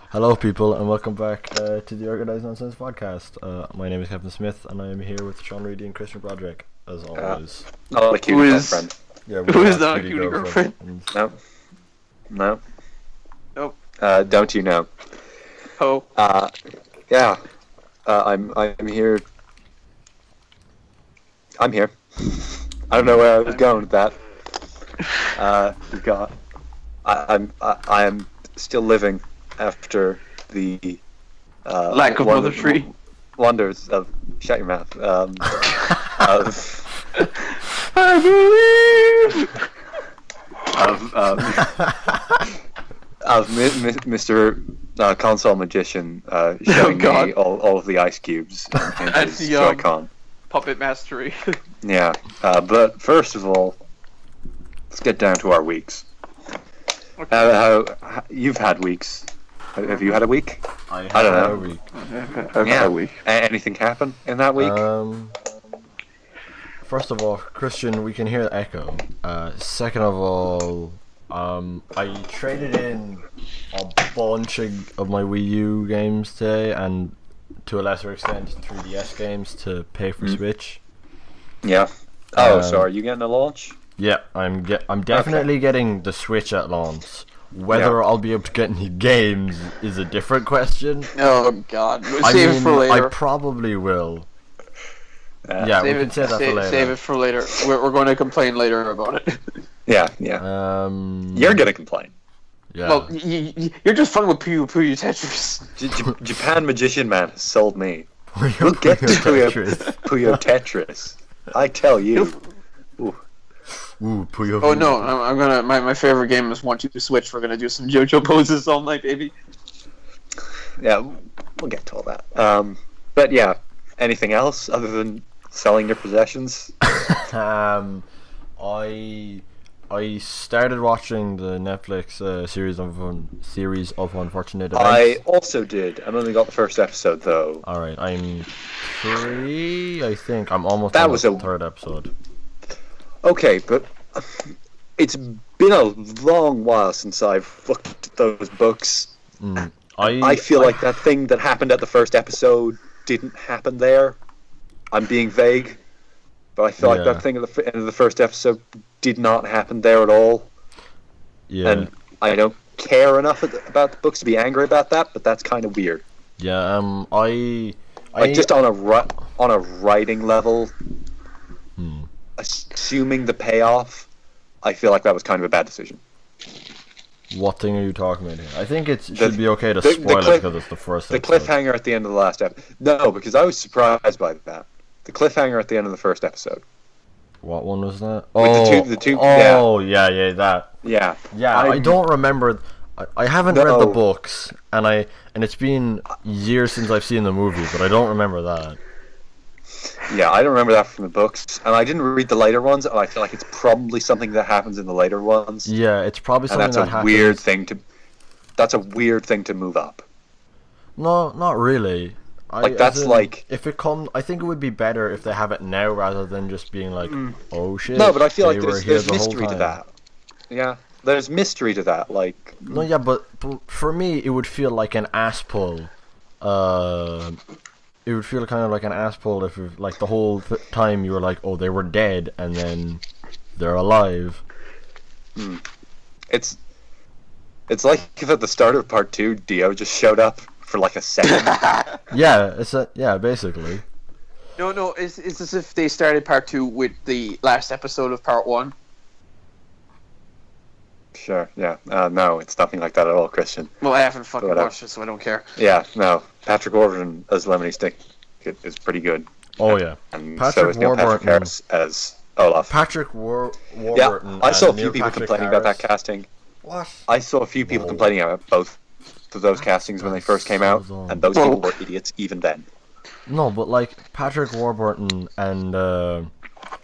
Hello, people, and welcome back to the Organised Nonsense podcast. My name is Kevin Smith, and I am here with Sean Reidy and Christian Broderick, as always. Not a cute girlfriend. Yeah, Who is not a cutie girlfriend? No. No. Nope. Don't you know? Oh. Yeah. I'm here. I'm here. I don't know where I was going with that. We got. I am still living after the Lack of motherry. Wonders of shut your mouth. I believe. Of Mr. Console Magician showing me all of the ice cubes and That's his the Joy-Con. Puppet mastery. Yeah, but first of all, let's get down to our weeks. Okay. How you've had weeks? Have you had a week? I don't know. a week. I've had a week. Anything happen in that week? First of all, Christian, we can hear the echo. Second of all, I traded in a bunch of my Wii U games today, and to a lesser extent 3DS games to pay for Switch. Yeah. Oh, so are you getting a launch? Yeah, I'm definitely getting the Switch at launch. Whether I'll be able to get any games is a different question. Oh God. I Save mean, it for later. I probably will. Yeah, we can save that for later. Save it for later. We're going to complain later about it. Yeah. You're gonna complain. Yeah. Well, you're just fun with Puyo Tetris. Japan Magician Man has sold me. We'll get to Puyo Tetris. I tell you. Ooh, Puyo. Oh no, I'm gonna. My favorite game is 1-2 Switch. We're gonna do some JoJo poses all night, baby. Yeah, we'll get to all that. But yeah, anything else other than selling your possessions? I started watching the Netflix series of Unfortunate Events. I also did. I've only got the first episode though. All right, I'm 3. I think I'm almost. That on was the a third episode. Okay, but it's been a long while since I've looked at those books. I feel like that thing that happened at the first episode didn't happen there. I'm being vague, but I feel like that thing at the end of the first episode did not happen there at all. Yeah. And I don't care enough about the books to be angry about that, but that's kind of weird. Yeah. Just on a writing level, assuming the payoff, I feel like that was kind of a bad decision. What thing are you talking about here? I think it should be okay to spoil it because it's the first episode. The cliffhanger at the end of the last episode. No, because I was surprised by that. The cliffhanger at the end of the first episode. What one was that? With the two. Oh, yeah, that. Yeah. Yeah, I don't remember. I haven't read the books, and it's been years since I've seen the movie, but I don't remember that. Yeah, I don't remember that from the books, and I didn't read the later ones, and I feel like it's probably something that happens in the later ones. Yeah, it's probably something that happens. That's a weird thing to move up. No, not really. If it comes, I think it would be better if they have it now rather than just being like, oh shit. No, but I feel like there's mystery to that. Yeah, there's mystery to that. Like. No, yeah, but for me, it would feel like an ass pull. It would feel kind of like an ass pull if, like, the whole time you were like, oh, they were dead, and then they're alive. It's like if at the start of part 2, Dio just showed up for like a second. Yeah, basically. No, it's as if they started part 2 with the last episode of part 1. Sure, yeah. No, it's nothing like that at all, Christian. Well, I haven't fucking watched it, so I don't care. Yeah, no. Patrick Warburton as Lemony Snicket is pretty good. Oh, yeah. And so is Neil Patrick Harris as Olaf. Patrick Warburton. Yeah, I saw a few people complaining about that casting. What? I saw a few people complaining about both of those castings when they first came out, and those people were idiots even then. No, but like Patrick Warburton and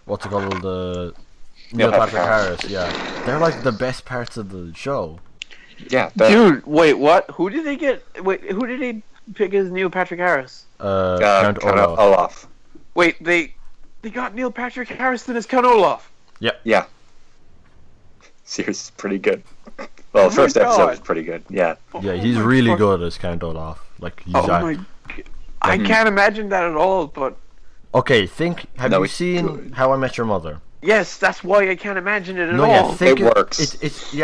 what's it called? Neil Patrick Harris, yeah. They're like the best parts of the show. Yeah. Dude, wait, what? Who did they get? Wait, who did they pick as Neil Patrick Harris? Count Olaf. Wait, they got Neil Patrick Harris as Count Olaf. Yep. Yeah. series is pretty good. Well, the first episode was pretty good. Yeah. Yeah, he's really good as Count Olaf. Like he's I can't imagine that at all. But okay, have you it's seen good. How I Met Your Mother? yes, that's why I can't imagine it at all. Yeah, It works. It's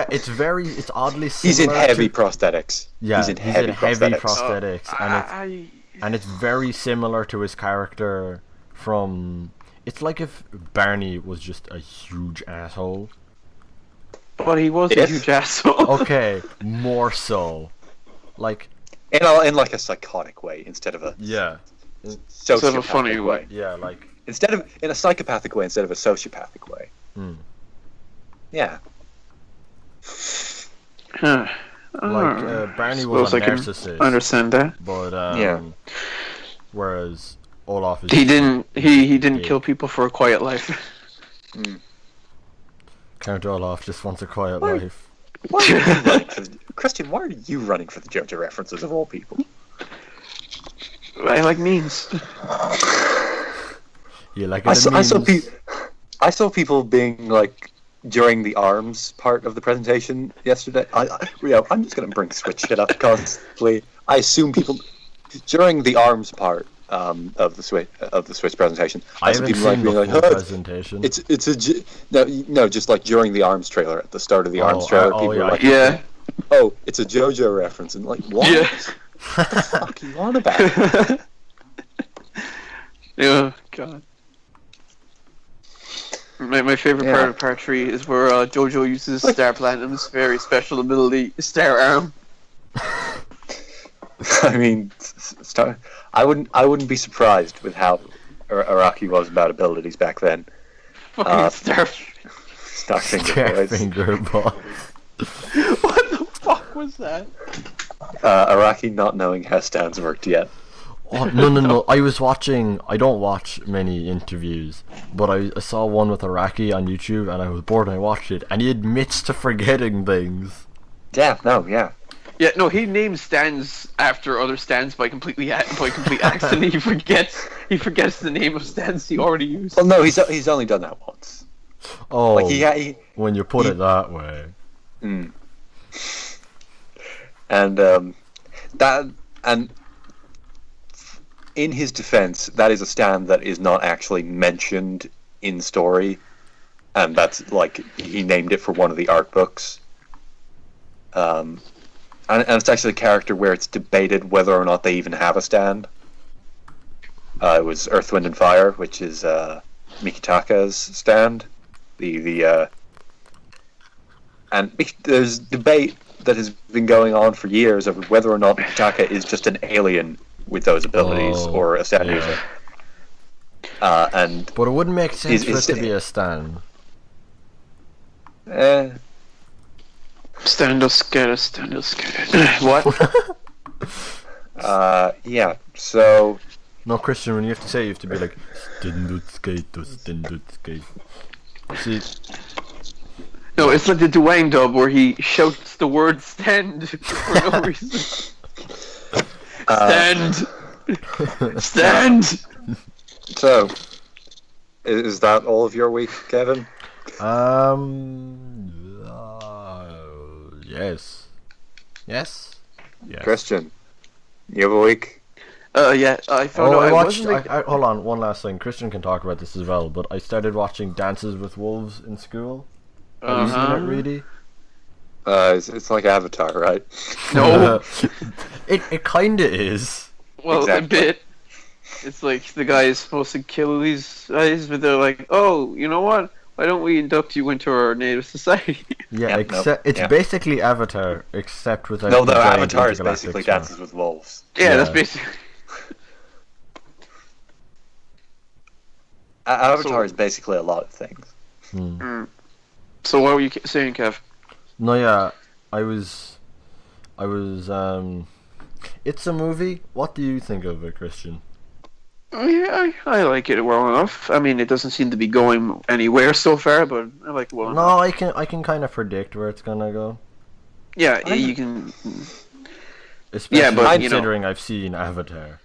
oddly similar. He's in heavy prosthetics. Yeah, he's in heavy prosthetics. prosthetics, and it's very similar to his character from. It's like if Barney was just a huge asshole. But he was a huge asshole. Okay, more so, like in like a psychotic way instead of a Sort of a funny sociopathic way. yeah, like in a psychopathic way instead of a sociopathic way. Yeah. Barney was a narcissist. I understand that. But whereas Olaf is He didn't kill people for a quiet life. Count Olaf just wants a quiet life. Why are you running for Christian, why are you running for the JoJo references of all people? I like memes. You like I saw people being like during the arms part of the presentation yesterday. I'm just gonna bring Switch shit up constantly. I assume people during the arms part of the Switch presentation. I haven't seen the full presentation. No, just like during the arms trailer at the start of the arms trailer. People were like, oh, it's a JoJo reference, and like, what? Yeah. What the fuck are you on about? Oh God. My favorite part of part 3 is where JoJo uses Star Platinum's very special ability, Star Arm. I mean, I wouldn't be surprised with how Araki was about abilities back then. Fucking Star Finger Boys. What the fuck was that? Araki not knowing how stands worked yet. Oh, no. I don't watch many interviews, but I saw one with Araki on YouTube and I was bored and I watched it, and he admits to forgetting things. Yeah, Yeah, no, he names stands after other stands by complete accident. He forgets the name of stands he already used. Well, no, he's only done that once. Oh, like when you put it that way. And in his defense, that is a stand that is not actually mentioned in story, and that's like he named it for one of the art books. And it's actually a character where it's debated whether or not they even have a stand. It was Earth, Wind, and Fire, which is Mikitaka's stand. And there's debate that has been going on for years over whether or not Mikitaka is just an alien with those abilities or a stand user. But it wouldn't make sense for it to be a stand. Stand up scared. What? Yeah, so... No, Christian, when you have to say it, you have to be like, stand skate. See... No, it's like the Dwayne dub where he shouts the word stand for no reason. Stand! So, is that all of your week, Kevin? Yes. Christian, you have a week? Yeah, I found out I I watched. wasn't Hold on, one last thing. Christian can talk about this as well, but I started watching Dances with Wolves in school. Have you seen it, Reidy? It's like Avatar, right? No. It kinda is. Well, Exactly. a bit. It's like the guy is supposed to kill these guys, but they're like, oh, you know what? Why don't we induct you into our native society? Yeah, it's basically Avatar, except without. No, the giant Avatar is intergalactic basically star. Dances with Wolves. Yeah, that's basically... Avatar is basically a lot of things. So what were you saying, Kev? No, yeah, I was. It's a movie. What do you think of it, Christian? Oh, yeah, I like it well enough. I mean, it doesn't seem to be going anywhere so far, but I like it well enough. No, I can kind of predict where it's gonna go. Yeah, you can. Especially but considering I've seen Avatar.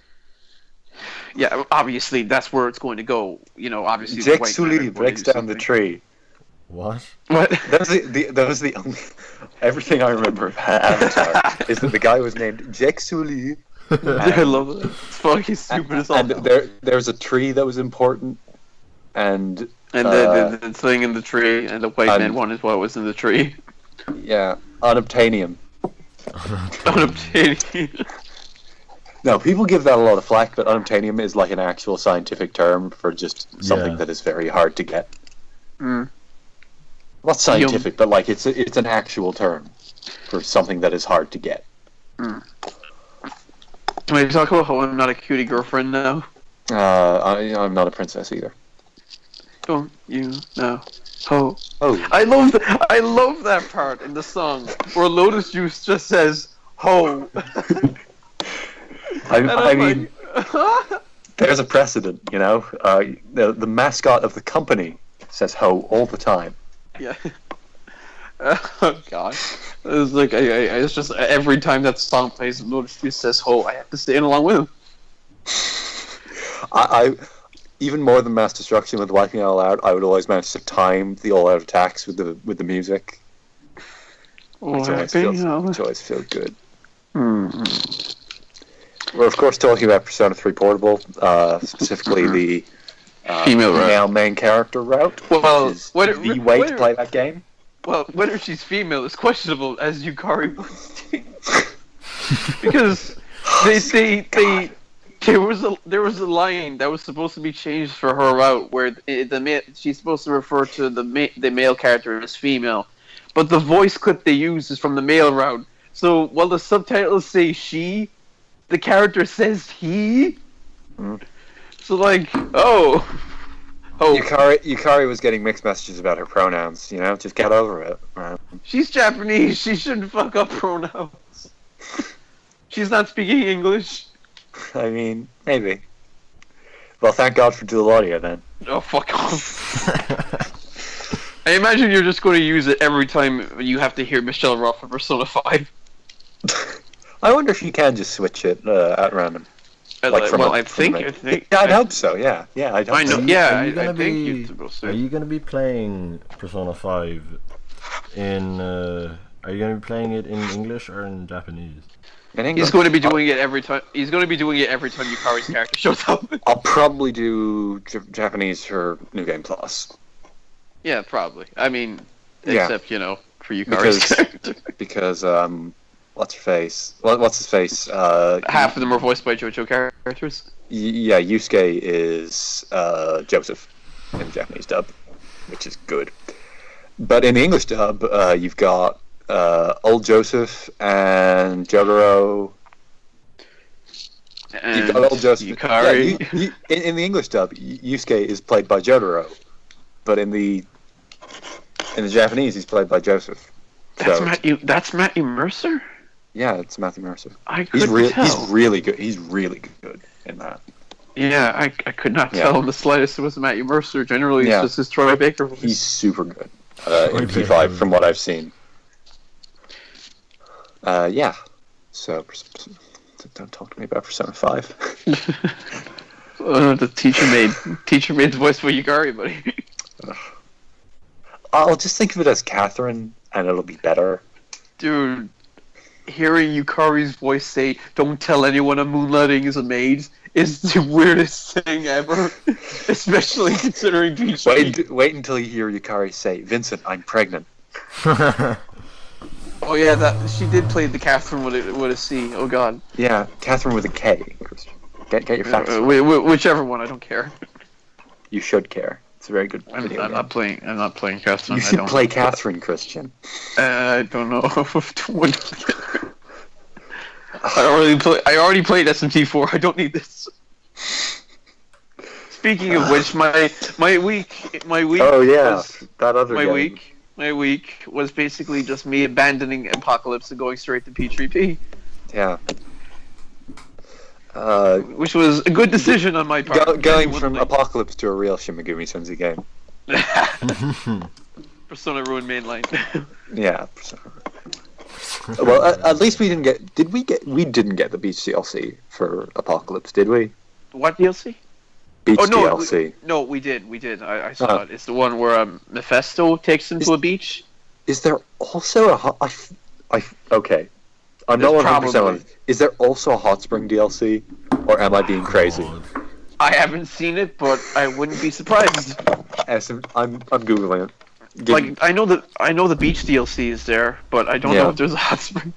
Yeah, obviously that's where it's going to go. You know, obviously. Jake Sully breaks down the tree. What? What? That was the only. Everything I remember of Avatar is that the guy was named Jake Sully. I love it. It's fucking stupid as all. And there's a tree that was important, and the thing in the tree, and the white man wanted what was in the tree. Yeah, unobtainium. Unobtainium. No, people give that a lot of flack, but unobtainium is like an actual scientific term for just something that is very hard to get. Mm. Not scientific, but like it's an actual term for something that is hard to get. Mm. Can we talk about how I'm not a cutie girlfriend now? I'm not a princess either. Don't you know? Oh. I love that part in the song where Lotus Juice just says "ho." I mean, there's a precedent, you know. The mascot of the company says "ho" all the time. Yeah. Oh god. It was like it's just every time that song plays, Lotus Juice says "ho," I have to sing along with him. I even more than mass destruction with wiping out loud, I would always manage to time the all out attacks with the music. Which always feels good. Mm-hmm. We're of course talking about Persona 3 Portable, specifically the female main character route. Well, which is the way to play that game. Well, whether she's female is questionable, as Yukari was because there was a line that was supposed to be changed for her route where she's supposed to refer to the male character as female, but the voice clip they use is from the male route. So while the subtitles say she, the character says he. Mm. So like, oh. Yukari was getting mixed messages about her pronouns. You know, just get over it. She's Japanese. She shouldn't fuck up pronouns. She's not speaking English. I mean, maybe. Well, thank God for dual audio then. Oh, fuck off. I imagine you're just going to use it every time you have to hear Michelle Ruff for Persona 5. I wonder if you can just switch it at random. I think. Yeah, I'd hope so. Yeah, I'd hope so. Yeah, I think you're supposed to. Are you going to be playing Persona 5 in? Are you going to be playing it in English or in Japanese? He's going to be doing it every time. He's going to be doing it every time Yukari's character shows up. I'll probably do Japanese for New Game Plus. Yeah, probably. I mean, except for Yukari's character. Because what's his face? Half of them are voiced by JoJo characters. Yeah, Yusuke is Joseph in the Japanese dub, which is good. But in the English dub, you've got old Joseph and Jotaro. And you've got old Joseph. Yukari. Yeah, in the English dub, Yusuke is played by Jotaro, but in the Japanese, he's played by Joseph. That's Matthew Mercer? Yeah, it's Matthew Mercer. He's really good. He's really good in that. Yeah, I could not tell in the slightest it was Matthew Mercer. Generally, it's just his Troy Baker voice. He's super good in P5 from what I've seen. So don't talk to me about Persona 5. The teacher made the voice for Yukari, buddy. I'll just think of it as Catherine, and it'll be better. Dude, hearing Yukari's voice say, "Don't tell anyone I'm moonlighting as a maid," is the weirdest thing ever. Especially considering Peach. Wait until you hear Yukari say, "Vincent, I'm pregnant." Oh yeah, that she did play the Catherine with a C. Oh god. Yeah, Catherine with a K. Get your facts. Whichever one, I don't care. You should care. It's a very good video. I'm not playing Catherine. You should play Catherine, Christian. I don't know. I already played SMT4. I don't need this. Speaking of which, my week. Oh yeah, that other game. My week was basically just me abandoning Apocalypse and going straight to P3P. Yeah. Which was a good decision on my part. Going from Apocalypse to a real Shin Megumi Tensei game. Persona Ruin mainline. Yeah. Well, at least we didn't get. We didn't get the Beach DLC for Apocalypse, did we? What DLC? Beach Oh no, DLC. we did. I saw it. It's the one where Mephisto takes him to a beach. Is there also a okay? I'm not 100% on it. Is there also a hot spring DLC, or am I being crazy? I haven't seen it, but I wouldn't be surprised. I'm googling it. Like I know the beach DLC is there, but I don't know if there's a hot spring.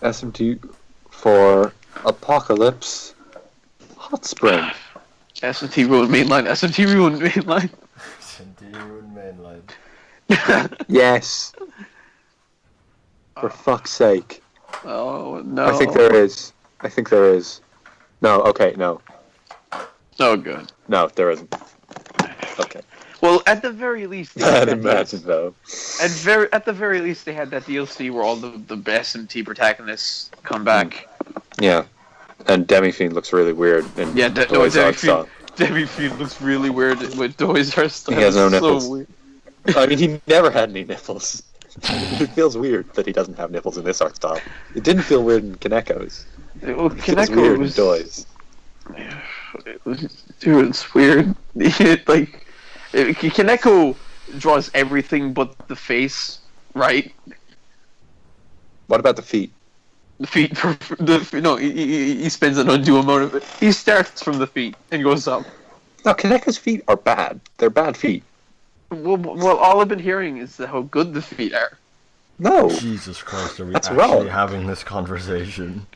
SMT for Apocalypse Hot Spring. SMT ruined mainline. SMT ruined mainline. SMT ruined mainline. Yes. For fuck's sake. Oh no. I think there is. No, okay, no. Oh good. No, there isn't. Okay. Well, at the very least, I'd imagine though. At the very least, they had that DLC where all the SMT protagonists come back. Yeah, and Demi-Fiend looks really weird. And Demi-Fiend looks really weird with Doy's hairstyle. He has no nipples. So weird. I mean, he never had any nipples. It feels weird that he doesn't have nipples in this art style. It didn't feel weird in Kaneko's. Well, Kaneko weird in Doy's. Dude, it's weird. Like, Kaneko draws everything but the face, right? What about the feet? The feet, he spends an undue amount of it. He starts from the feet and goes up. No, Kaneko's feet are bad. They're bad feet. Well, all I've been hearing is how good the feet are. No. Jesus Christ, are we That's actually wrong. having this conversation?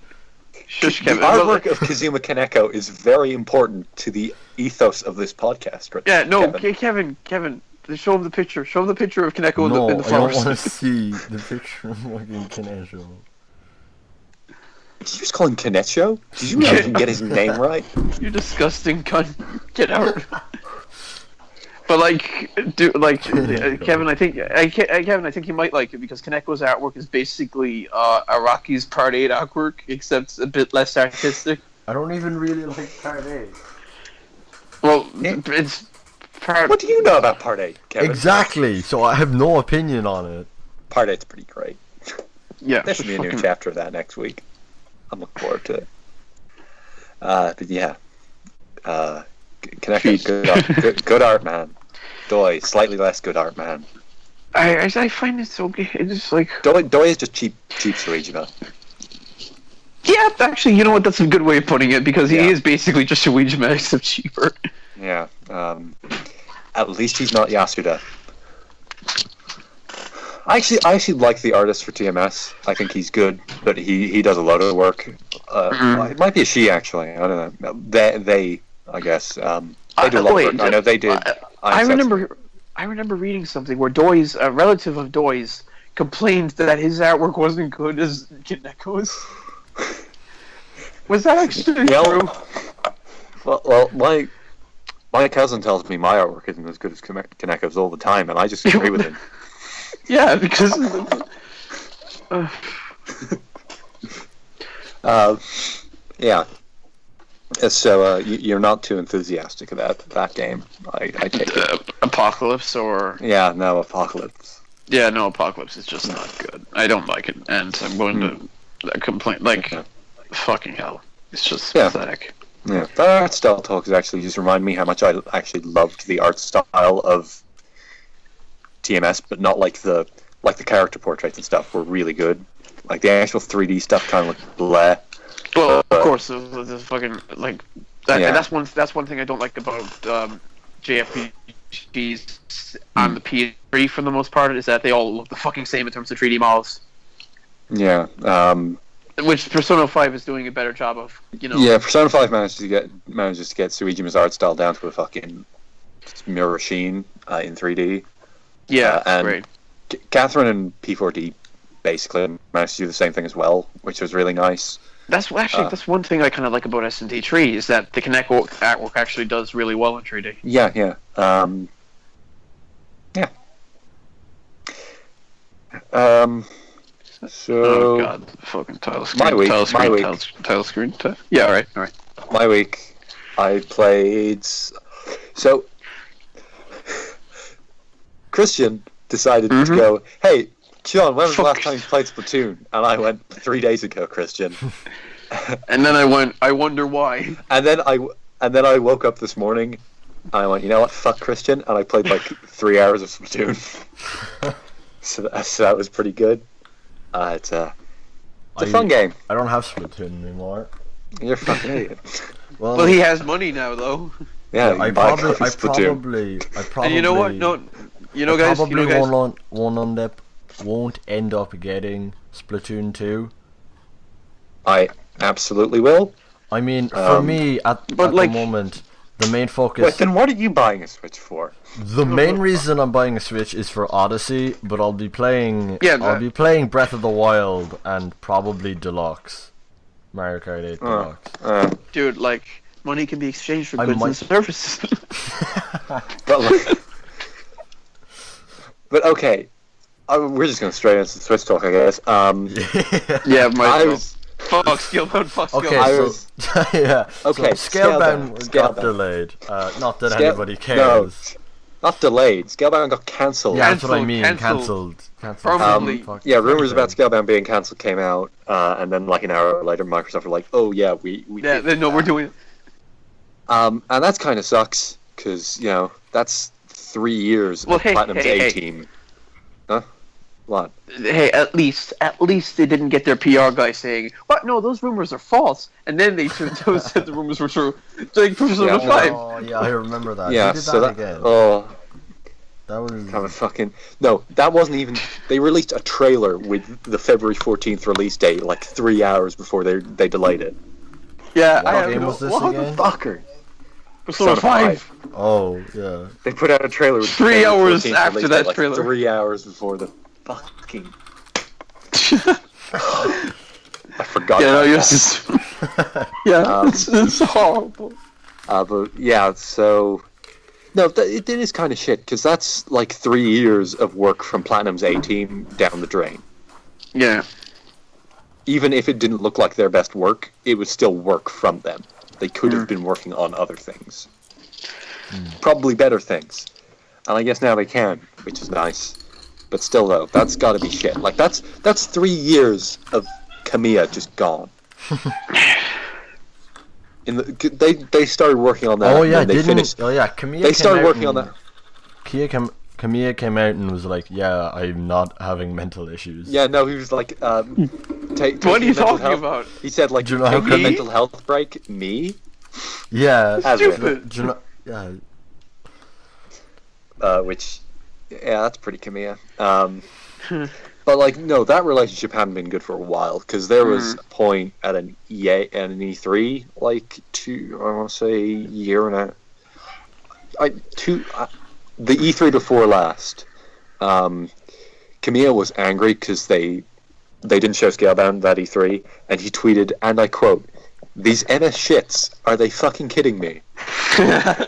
Shush, The Kevin. artwork of Kazuma Kaneko is very important to the ethos of this podcast. Right? Yeah, no, Kevin. Kevin, show him the picture. Show him the picture of Kaneko No, in the I don't forest. want to see the picture of fucking Kaneko. Did you just call him Kanecho? Did you not even get his name right? You disgusting cunt. Get out. But Kevin, I think you might like it because Kaneko's artwork is basically Araki's Part 8 artwork, except a bit less artistic. I don't even really like Part 8. Well, it's Part... What do you know about Part 8, Kevin? Exactly, so I have no opinion on it. Part 8's pretty great. Yeah, There should be a new chapter of that next week. I'm looking forward to it. But yeah. Kaneko, good art, man. Doi, slightly less good art, man. I find it so good. It's just like... Doi is just cheap Suijima. Yeah, actually, you know what? That's a good way of putting it, because he is basically just Suijima, except cheaper. Yeah. At least he's not Yasuda. I actually like the artist for TMS. I think he's good, but he does a lot of work. It might be a she, actually. I don't know. They I guess. They do a lot of work. I know they did. I remember reading something where Doy's, a relative of Doy's, complained that his artwork wasn't good as Kaneko's. Was that actually true? Well, my cousin tells me my artwork isn't as good as Kaneko's all the time, and I just agree with him. Yeah, because... yeah. So you're not too enthusiastic about that game, I take it. Apocalypse or... Yeah, no, Apocalypse. Yeah, no, Apocalypse is just not good. I don't like it, and I'm going to complain. Fucking hell. It's just pathetic. Yeah, that art style talk has actually just reminded me how much I actually loved the art style of TMS, but not like the character portraits and stuff were really good. Like the actual 3D stuff kind of looked bleh. Well, of course, the fucking that's one thing I don't like about JRPGs on the PS3 for the most part is that they all look the fucking same in terms of 3D models. Yeah. Which Persona 5 is doing a better job of, you know. Yeah, Persona 5 manages to get Suijima's art style down to a fucking mirror sheen in 3D. Yeah, and great. Catherine and P4D basically managed to do the same thing as well, which was really nice. That's one thing I kind of like about SMT3 is that the Kaneko artwork actually does really well in 3D. Yeah. Yeah. So. Oh god, fucking title screen. My week. Title screen. Yeah, alright. My week, I played. So. Christian decided to go, hey, Sean, when was the last time you played Splatoon? And I went, 3 days ago, Christian. And then I went, I wonder why. And then And then I woke up this morning, and I went, you know what, fuck Christian, and I played like 3 hours of Splatoon. so that was pretty good. It's a fun game. I don't have Splatoon anymore. You're a fucking idiot. Well, he has money now, though. Yeah, I probably. And you know what? No, guys. Won't end up getting Splatoon 2. I absolutely will. I mean, for me, at the moment, the main focus... Wait, then what are you buying a Switch for? The main reason I'm buying a Switch is for Odyssey, but I'll be playing... I'll be playing Breath of the Wild and probably Deluxe. Mario Kart 8 Deluxe. Dude, money can be exchanged for goods and services. But okay, we're just going straight into the Switch talk, I guess. Yeah, Fuck Scalebound, fuck Scalebound. Yeah. Okay, so Scalebound got delayed. Not that anybody cares. No, not delayed. Scalebound got cancelled. Yeah, that's what I mean. Cancelled. Yeah, rumors about Scalebound being cancelled came out, and then like an hour later, Microsoft were like, "Oh yeah, we we're doing it." And that's kind of sucks because that's 3 years of Platinum's A-team. Huh? What? Hey, at least they didn't get their PR guy saying, "What? No, those rumors are false." And then they said the rumors were true. Like Persona 5. Oh yeah, I remember that. Yeah, did so that again. Oh, that was kind of fucking. No, that wasn't even. They released a trailer with the February 14th release date, like 3 hours before they delayed it. Yeah, what game was this again? Fucker. Persona 5. Oh yeah. They put out a trailer with 3 hours 14th after release that date, like trailer. 3 hours before the fucking. I forgot. Yeah, about no, that. yeah, it's horrible. But yeah, so no, it is kind of shit because that's like 3 years of work from Platinum's A-team down the drain. Yeah. Even if it didn't look like their best work, it was still work from them. They could have been working on other things, probably better things, and I guess now they can, which is nice. But still, though, that's got to be shit. Like that's 3 years of Kamiya just gone. They started working on that. Oh yeah, they finished. Oh yeah, Kamiya. They started working on that. Kamiya came out and was like, "Yeah, I'm not having mental issues." Yeah, no, he was like, "What are you talking about?" He said, like, do you know how take a mental health break. Me? Yeah, stupid. Do you know, yeah. Which, yeah, that's pretty Kamiya. But like, no, that relationship hadn't been good for a while because there was a point at an E3, like I want to say year and the E3 before last. Kamiya was angry because they didn't show Scalebound that E3, and he tweeted, and I quote, "These MS shits, are they fucking kidding me?" God.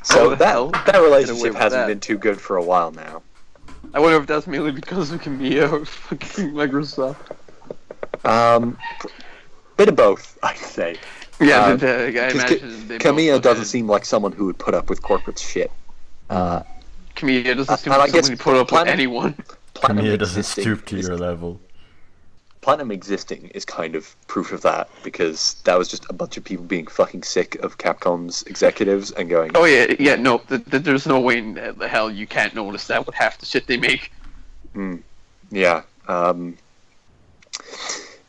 So that relationship hasn't been too good for a while now. I wonder if that's mainly because of Kamiya or fucking Microsoft. Bit of both, I'd say. Yeah, I imagine Kamiya doesn't seem like someone who would put up with corporate shit. Kamiya doesn't seem like someone who put up with anyone. Kamiya doesn't stoop to your level. Platinum existing is kind of proof of that, because that was just a bunch of people being fucking sick of Capcom's executives and going, "Oh yeah, no, there's no way in the hell you can't notice that with half the shit they make." Yeah.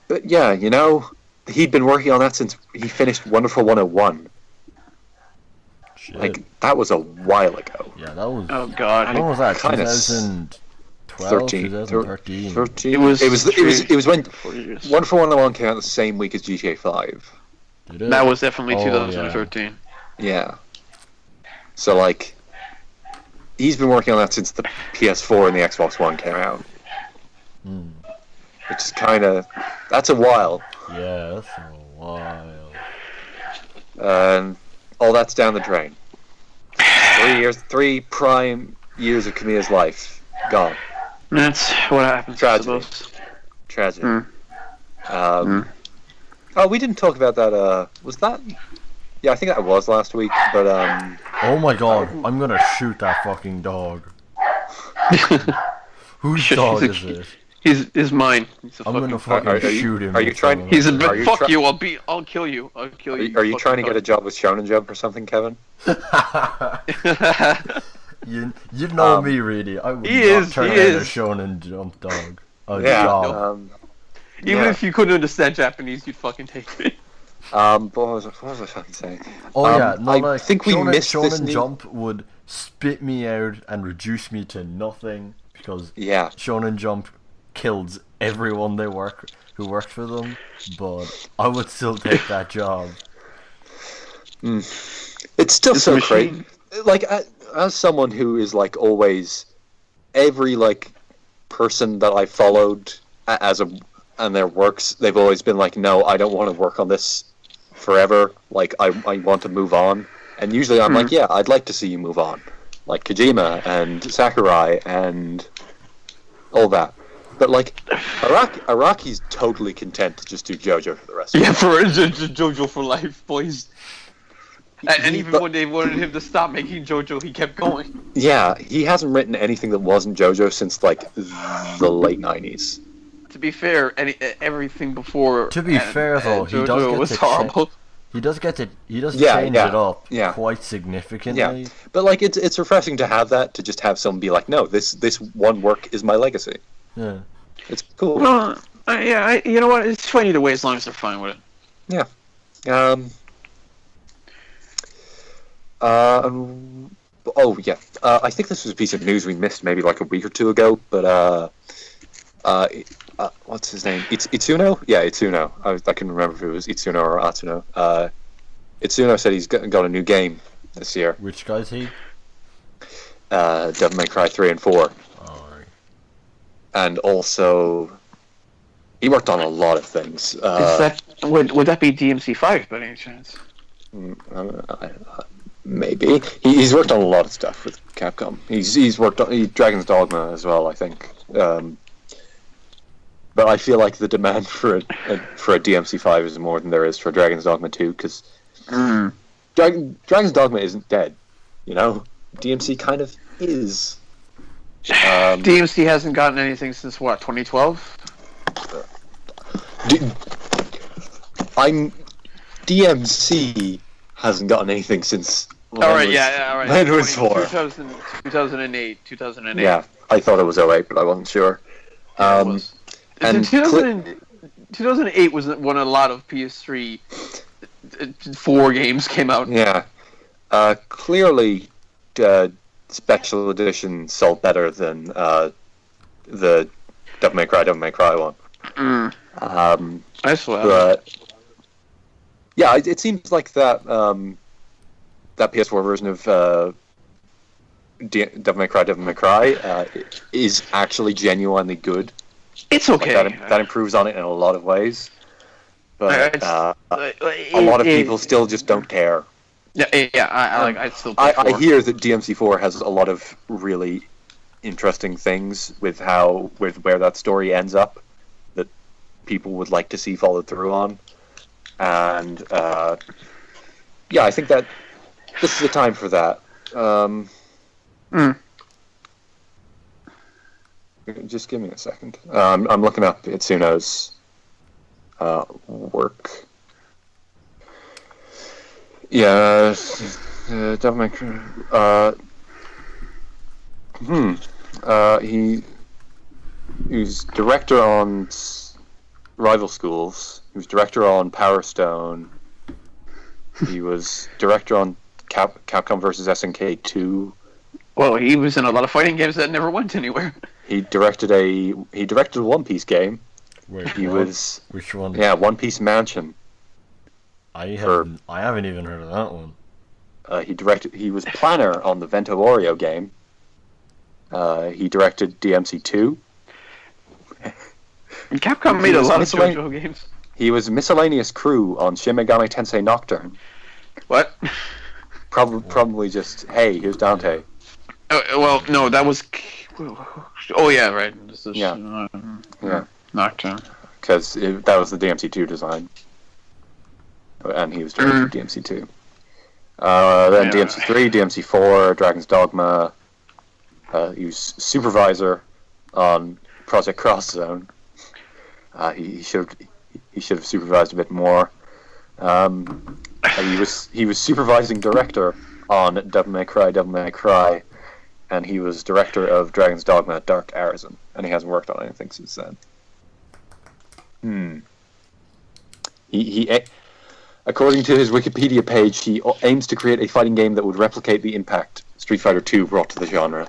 But yeah, he'd been working on that since he finished Wonderful 101. Shit. Like, that was a while ago. Yeah, that was... Oh god. When was that? Kinda 2013? It was when Wonderful 101 came out the same week as GTA 5. Did it? That was definitely 2013. Yeah. So, like, he's been working on that since the PS4 and the Xbox One came out. Which is kind of... That's a while. Yeah, that's a while. And all that's down the drain. 3 prime years of Kamiya's life gone. That's what happens. Tragedy. Tragedy. Oh, we didn't talk about that. Was that? Yeah, I think that was last week. But Oh my god! I'm gonna shoot that fucking dog. Whose dog is it? He's mine. He's a I'm gonna fucking. fucking shoot him. Are you trying? He's a Are bit. you Fuck try- you! I'll kill you. I'll kill you. Are you trying to get a job with Shonen Jump or something, Kevin? You know me, really. I would He not is, turn he down a is. Shonen Jump dog. A Yeah. job. Even Yeah. if you couldn't understand Japanese, you'd fucking take it. What was I fucking saying? Oh yeah, no, I like, think we missed this Shonen new- Jump would spit me out and reduce me to nothing because Yeah. Shonen Jump killed everyone who worked for them, but I would still take that job. It's still It's a so machine. crazy. Like, as someone who is like always, every like person that I followed and their works, they've always been like, no, I don't want to work on this forever. Like, I want to move on. And usually I'm like, yeah, I'd like to see you move on, like Kojima and Sakurai and all that. But like, Araki's totally content to just do JoJo for the rest of Yeah, it. for JoJo for life, boys. And even when they wanted him to stop making JoJo, he kept going. Yeah, he hasn't written anything that wasn't JoJo since like the late 90s. To be fair, everything before. To be fair, though, he does JoJo get was to horrible. He does Yeah, change yeah, it up yeah. quite significantly. Yeah, but like it's refreshing to have that, to just have someone be like, no, this one work is my legacy. Yeah. It's cool. Well, yeah, you know what? It's fine either way as long as they're fine with it. Yeah. Oh yeah. I think this was a piece of news we missed maybe like a week or two ago, but what's his name? Itsuno? Yeah, Itsuno. I couldn't remember if it was Itsuno or Atsuno. Itsuno said he's got a new game this year. Which guy's he? Devil May Cry 3 and 4. Oh, right. And also, he worked on a lot of things. Would that be DMC5 by any chance? Maybe he's worked on a lot of stuff with Capcom. He's worked on Dragon's Dogma as well, I think. But I feel like the demand for a DMC5 is more than there is for Dragon's Dogma 2, because Dragon's Dogma isn't dead, you know. DMC kind of is. DMC hasn't gotten anything since what, 2012? DMC hasn't gotten anything since. All right. When it was 2008. Yeah, I thought it was 08, but I wasn't sure. Yeah, it was. And 2008 was when a lot of PS3 4 games came out. Yeah. Clearly, Special Edition sold better than the Devil May Cry one. I swear. But yeah, it seems like that that PS4 version of Devil May Cry is actually genuinely good. It's okay. Like that improves on it in a lot of ways. But a a lot of people still just don't care. Yeah, I still. Play I 4. hear that DMC4 has a lot of really interesting things with where that story ends up that people would like to see followed through on, and yeah, I think that this is the time for that. Just give me a second. I'm looking up Itsuno's work. Yeah, Devil May Cry. He was director on Rival Schools. He was director on Power Stone. He was director on Capcom vs SNK 2. Well, he was in a lot of fighting games that never went anywhere. He directed a One Piece game. Wait, He what? was Which one? Yeah, One Piece Mansion. I haven't even heard of that one. He was planner on the Vento Oreo game. He directed DMC 2. And Capcom made a lot of JoJo games. He was miscellaneous crew on Shin Megami Tensei Nocturne. What? Probably just, hey, here's Dante. Well, no, that was. Oh yeah, right. This is, Yeah. Nocturne. Because that was the DMC2 design. And he was directing DMC2. Then DMC3, DMC4, Dragon's Dogma. He was supervisor on Project Cross Zone. He should have supervised a bit more. He was supervising director on Devil May Cry, and he was director of Dragon's Dogma: Dark Arisen, and he hasn't worked on anything since then. He according to his Wikipedia page, he aims to create a fighting game that would replicate the impact Street Fighter II brought to the genre.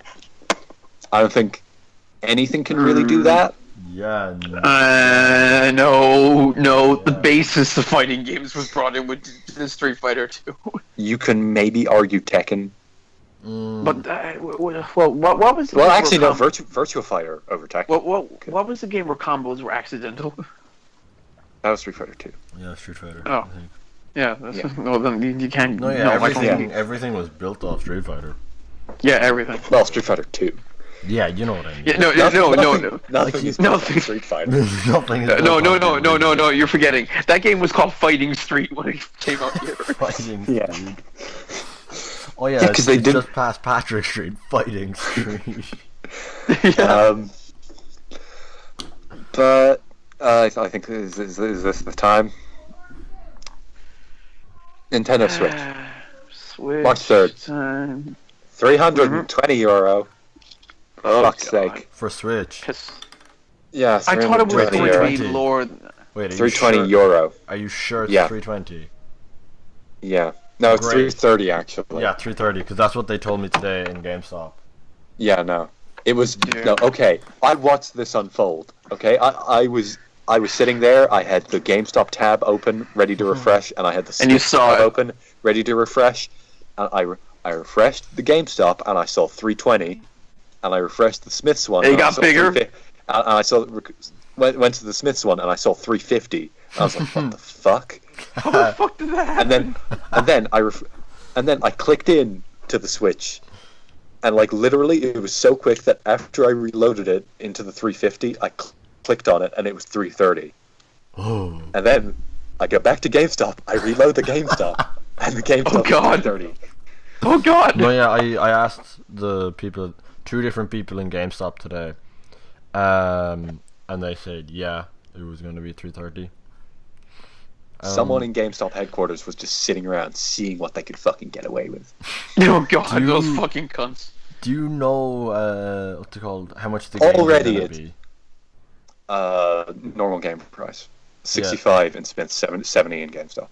I don't think anything can really do that. Yeah. No. Yeah. The basis of fighting games was brought in with the Street Fighter 2. You can maybe argue Tekken. But what was? Well, actually, no. Virtua Fighter over Tekken. What was the game where combos were accidental? That was Street Fighter 2. Yeah, Street Fighter. Oh. I think. Yeah. Well, then you can't. No, yeah, everything was built off Street Fighter. Yeah, everything. Well, Street Fighter 2. Yeah, you know what I mean. Yeah, no. Nothing is built on Street Fighter. Nothing. No. You're forgetting. That game was called Fighting Street when it came out here. Fighting Yeah. Street. Oh yeah, because they did just past Patrick Street. Fighting Street. Yeah. But I think is this the time? Nintendo Switch. Switch. March 3rd. Time. €320. Oh, Fuck's God. sake. For Switch. Yeah, I thought it was going to be 320. Lord. Wait, are you €320. sure? Are you sure it's Yeah. 320? Yeah. No, it's Great. $330 actually. Yeah, 330, because that's what they told me today in GameStop. Yeah, no. It was Yeah. no. Okay, I watched this unfold. Okay, I was sitting there. I had the GameStop tab open, ready to refresh, and I had the And you Switch saw tab it. open, ready to refresh. And I refreshed the GameStop, and I saw 320. And I refreshed the Smiths one. It and I got saw bigger? 350. And I saw went to the Smiths one, and I saw 350. And I was like, what the fuck? How the fuck did that happen? And then I clicked in to the Switch, and like literally it was so quick that after I reloaded it into the 350, I clicked on it and it was 330. Oh. And then I go back to GameStop, I reload the GameStop, and the GameStop God. is 330. Oh God! No, yeah, I asked the people, 2 different people in GameStop today, and they said, yeah, it was going to be 330. Someone in GameStop headquarters was just sitting around seeing what they could fucking get away with. Oh God, Do those you- fucking cunts. Do you know what's it called? How much the game Already is it's- gonna be? Normal game price. 65 and spent 70 in GameStop.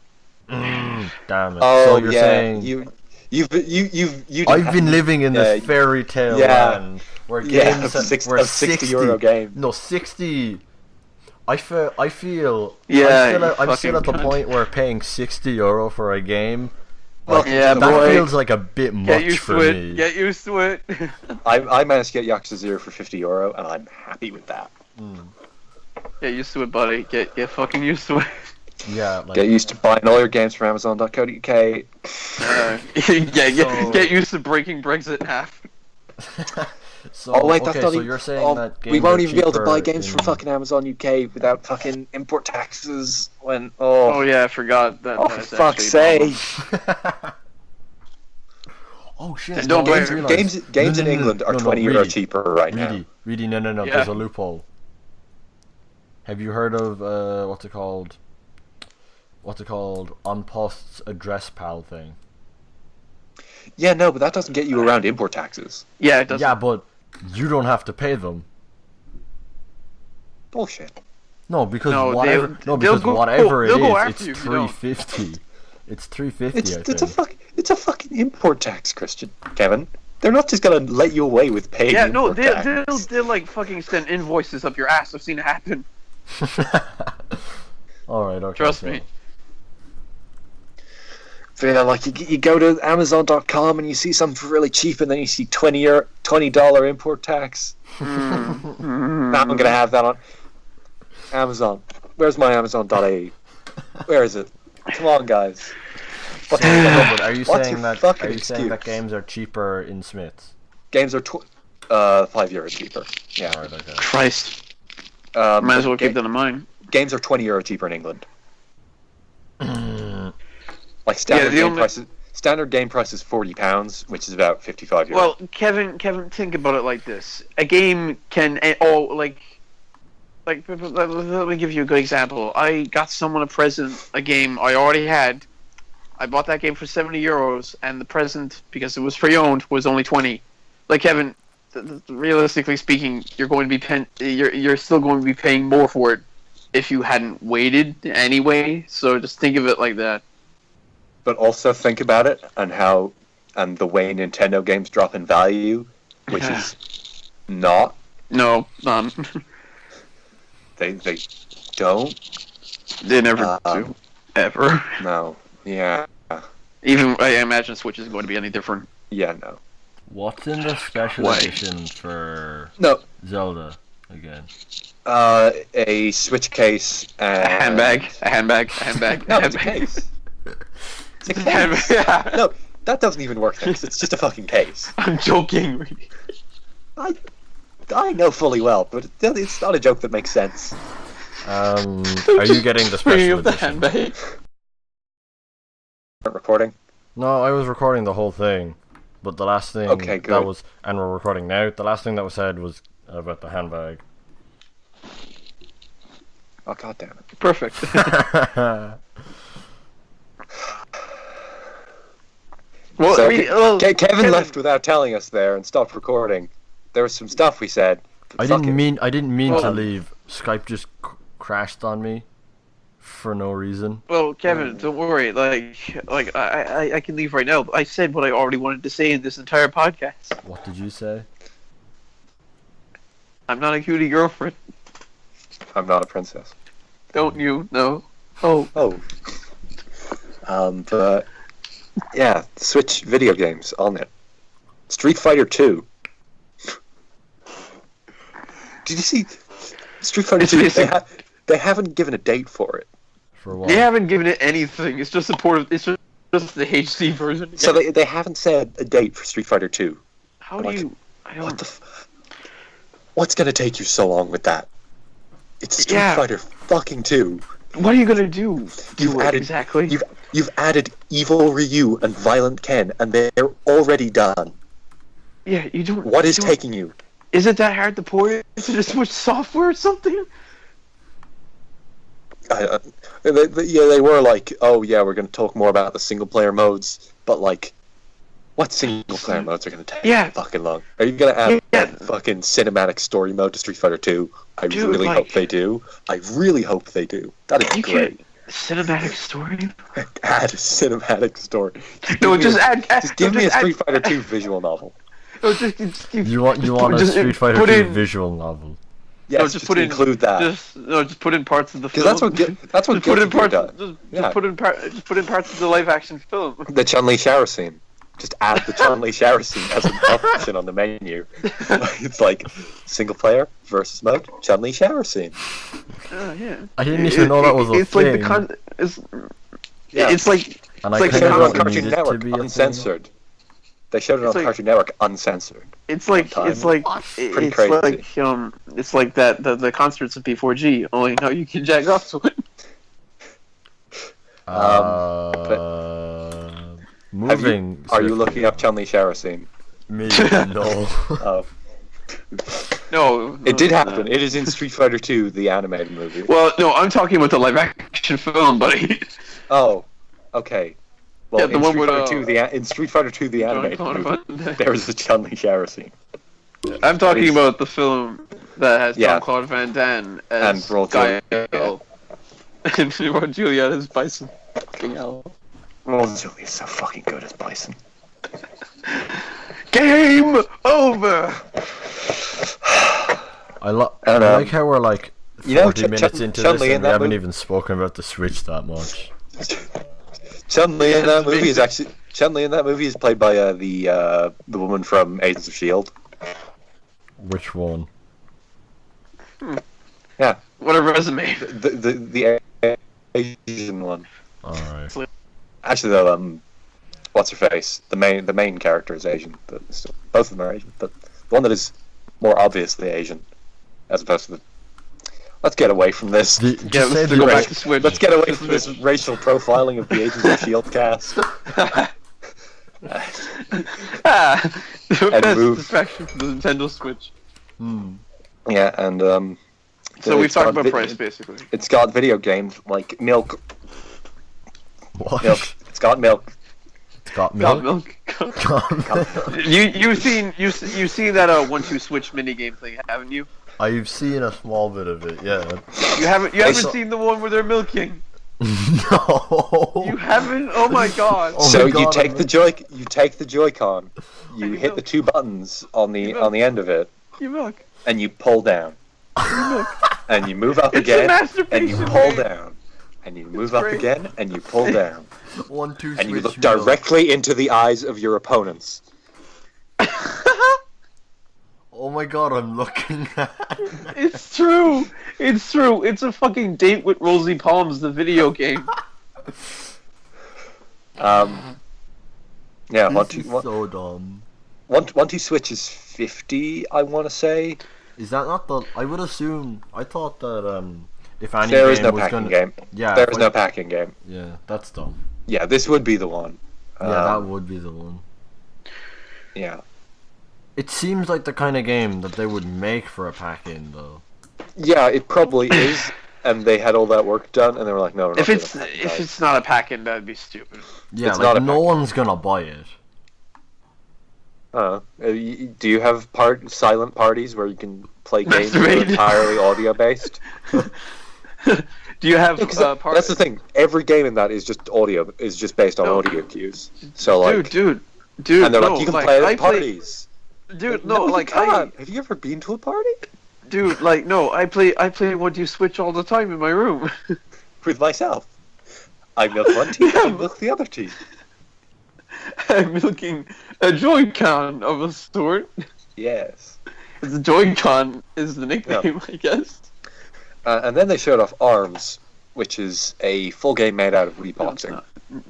Damn it! Oh so you're yeah, saying you've I've been living in this fairy tale land where games where of 60 euro game. No, 60. I feel. Yeah, I'm still at the cunt. point where paying €60 for a game. Well, Like, yeah, that boy. feels like a bit Get much used for to it. me. Get used to it. I managed to get Yakuza 0 for €50, and I'm happy with that. Get used to it, buddy. Get fucking used to it. Yeah, like, Get used to buying all your games from Amazon.co.uk. Get used to breaking Brexit in half. So, Oh wait, okay, that's not so even. you're saying that we games won't are even be able to buy cheaper games from in- fucking Amazon UK without fucking import taxes. When Oh yeah, I forgot that. for that's fuck's actually sake! Oh shit! Just don't no, I blame- realized- Games No, in no, no, England are no, €20 really, cheaper right now. Really, no. Yeah. There's a loophole. Have you heard of what's it called? On Post's address pal thing? Yeah, no, but that doesn't get you around import taxes. Yeah, it does. Yeah, but you don't have to pay them. Bullshit. No, because No, whatever. they'll Because go- whatever it they'll go is, after you it's if you don't. $3.50. It's $3.50. It's a fucking import tax, Christian. Kevin. They're not just gonna let you away with paying Yeah, no, import tax. they'll like fucking send invoices up your ass. I've seen it happen. All right. Okay. Trust so- me. So, yeah, like you go to Amazon.com and you see something for really cheap, and then you see $20 import tax. Now I'm gonna have that on Amazon. Where's my Amazon.ae? Where is it? Come on, guys. What's No, your but are you what's saying your that? fucking Are you saying that excuse? games are cheaper in Smiths? Games are €5 cheaper. Yeah. All right. Okay. Christ. Might as well keep that in mind. Games are €20 cheaper in England. Like standard game price is £40, which is about €55. Well, Kevin, think about it like this: a game can let me give you a good example. I got someone a game I already had. I bought that game for €70, and the present, because it was pre-owned, was only 20. Like Kevin, realistically speaking, you're going to be you're still going to be paying more for it if you hadn't waited anyway. So just think of it like that. But also think about it and the way Nintendo games drop in value, which is not. No, none. They don't. They never do. Ever. No. Yeah. Even I imagine Switch isn't going to be any different. Yeah, no. What's in the special edition for Zelda again? A Switch case and... A handbag. No, it's a case. It's a case. Yeah. No, that doesn't even work there, 'cause it's just a fucking case. I'm joking. I know fully well, but it's not a joke that makes sense. Are you getting the special the edition? handbag. Recording? No, I was recording the whole thing, but the last thing that was, and we're recording now. The last thing that was said was about the handbag. Oh, god damn it! Perfect. Well, so, Kevin left without telling us there and stopped recording. There was some stuff we said. I didn't mean to leave. Skype just crashed on me for no reason. Well, Kevin, don't worry. Like I can leave right now. I said what I already wanted to say in this entire podcast. What did you say? I'm not a cutie girlfriend. I'm not a princess. Don't you? No. Oh. But yeah, Switch video games on it. Street Fighter 2. Did you see Street Fighter 2? They haven't given a date for it. For what? They haven't given it anything. It's just It's just the HD version. So they haven't said a date for Street Fighter 2. How do you? What's gonna take you so long with that? It's Street Fighter fucking 2. What are you gonna do? Exactly. You've added Evil Ryu and Violent Ken, and they're already done. Yeah, you don't. What is taking you? Is it that hard to port it into the Switch software or something? They were like, oh yeah, we're going to talk more about the single-player modes, but like, what single-player modes are going to take fucking long? Are you going to add that fucking cinematic story mode to Street Fighter 2? I really hope they do. I really hope they do. That is great. Cinematic story? Add a cinematic story. Just give me a Street Fighter 2 visual novel. No, just you want a Street Fighter 2 visual novel? Yes, just include that. Just put in parts of the film. Because that's what Guilty Gear does. Just put in parts of the live action film. The Chun-Li shower scene. Just add the Chun-Li shower scene as an option on the menu. It's like single player versus mode, Chun-Li shower scene. Yeah. I didn't even know that was a thing. It's like and they showed it on Cartoon Network uncensored. They showed it on Cartoon Network uncensored. It's like the concerts of P4G. Only now you can jack off to it. Moving. Are you looking up Chun-Li shower scene? Me, no. Oh. No. It did happen. It is in Street Fighter 2, the animated movie. Well, no, I'm talking about the live action film, buddy. Oh, okay. Well, the one with in Street Fighter 2, the animated movie, there was a Chun-Li shower scene. I'm talking about the film that has Jean-Claude Van Damme as Guile. And Ron Juliet as Bison. Fucking hell. Ron Juliet's so fucking good as Bison. Game over! I like how we're like 40 minutes into this and we haven't even spoken about the Switch that much. Chun-Li in that movie is played by the woman from Agents of S.H.I.E.L.D. Which one? Yeah. What a resume. The Asian one. Alright. Actually though, what's her face? The main character is Asian, but still, both of them are Asian. But the one that is more obviously Asian, as opposed to the... Let's get away from this. Let's go back to Switch. Let's get away from this racial profiling of the Agents of S.H.I.E.L.D. cast. And move distraction from the Nintendo Switch. Yeah, and So we've It's talked got about price, basically. It's got video games like milk. What? Milk. It's got milk. It's got Got milk. milk. Got milk. you've seen that 1-2 switch minigame thing, haven't you? I've seen a small bit of it. Yeah. You haven't seen the one where they're milking. No. You haven't? Oh my god! Oh So my God, you take the Joy-Con, you And you hit milk. the two buttons on the milk. on the end of it, You milk. and you pull down, and you move up It's a again, masterpiece and you of pull game. down, and you move up great. again, and you pull down, 1-2 and you switch look milk. directly into the eyes of your opponents. Oh my god, I'm looking at it. It's true. It's true. It's a fucking Date with Rosie Palms, the video game. Yeah, This is so dumb. 1-2 Switch is 50, I want to say. Is that not the? I would assume. I thought that if any There game is no was packing gonna, game. Yeah, There if is I- no packing game. Yeah, that's dumb. Yeah, this would be the one. Yeah, that would be the one. Yeah. It seems like the kind of game that they would make for a pack-in, though. Yeah, it probably is. And they had all that work done, and they were like, "No, we're not If doing it's a pack-in, if guys." it's not a pack-in, that'd be stupid. Yeah, It's not like a no pack-in. one's gonna buy it. Do you have silent parties where you can play games that are Masturbate. entirely audio based? Do you have That's the thing. Every game in that is just audio. Is just based on No. audio cues. So like, dude, and they're no, like, you can play it I at parties. Dude, No, no, you like can't. Have you ever been to a party? dude, like no, I play 1-2 Switch all the time in my room. With myself. I milk one team, I milk the other team. I'm milking a Joy-Con of a sort. Yes. The Joy-Con is the nickname, I guess. And then they showed off Arms, which is a full game made out of Wii No, boxing.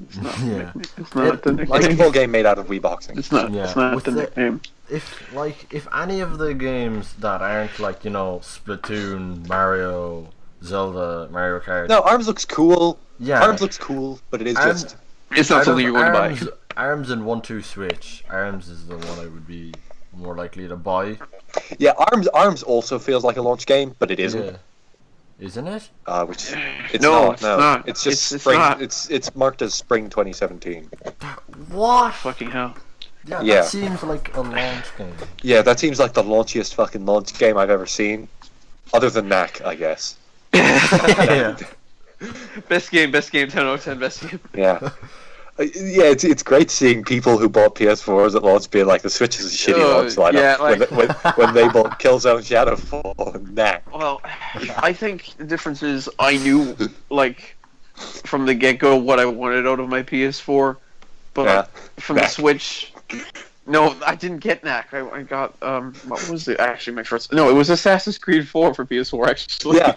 It's not. Yeah. It's not the Like a nickname. full game made out of Wii boxing. It's not. Yeah, It's not with the the- nickname. If any of the games that aren't like Splatoon, Mario, Zelda, Mario Kart. No, Arms looks cool. Yeah. Arms looks cool, but it is Arms- just... It's not Out something of you're going to buy. Arms and 1-2 Switch. Arms is the one I would be more likely to buy. Yeah, Arms also feels like a launch game, but it isn't. Yeah. Isn't it? Which it's No, not. it's No, not. it's just It's spring. not. It's marked as spring 2017. What? Fucking hell. Yeah, Yeah. that seems like a launch game. Yeah, that seems like the launchiest fucking launch game I've ever seen, other than Knack, I guess. Yeah. Best game, 10 out of 10, best game. Yeah. Yeah, it's great seeing people who bought PS4s at launch being like, the Switch is a shitty launch lineup. yeah, like- when they bought Killzone Shadowfall and Knack. Well, I think the difference is I knew, like, from the get-go what I wanted out of my PS4, but Yeah. from the Knack. Switch... No, I didn't get Knack. I got, what was it? Actually, my first... No, it was Assassin's Creed 4 for PS4, actually. Yeah,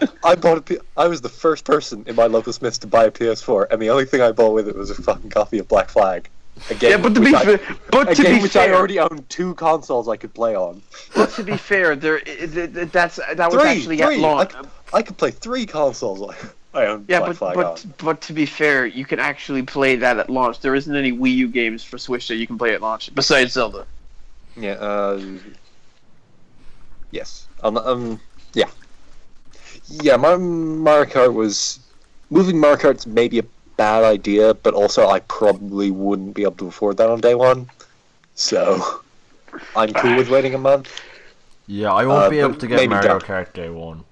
I was the first person in my local Smiths to buy a PS4, and the only thing I bought with it was a fucking copy of Black Flag. A game Yeah, but to which be I- fair, but a to game be which I fair, already owned 2 consoles I could play on. but to be fair, that was actually at launch. I could play 3 consoles I own Yeah, Black Flag on. but to be fair, you can actually play that at launch. There isn't any Wii U games for Switch that you can play at launch besides Zelda. Yeah, yes. Yeah. Yeah, my Mario Kart was... Moving Mario Kart's maybe a bad idea, but also I probably wouldn't be able to afford that on day one. So, I'm cool with waiting a month. Yeah, I won't be able but to get maybe Mario don't. Kart day one.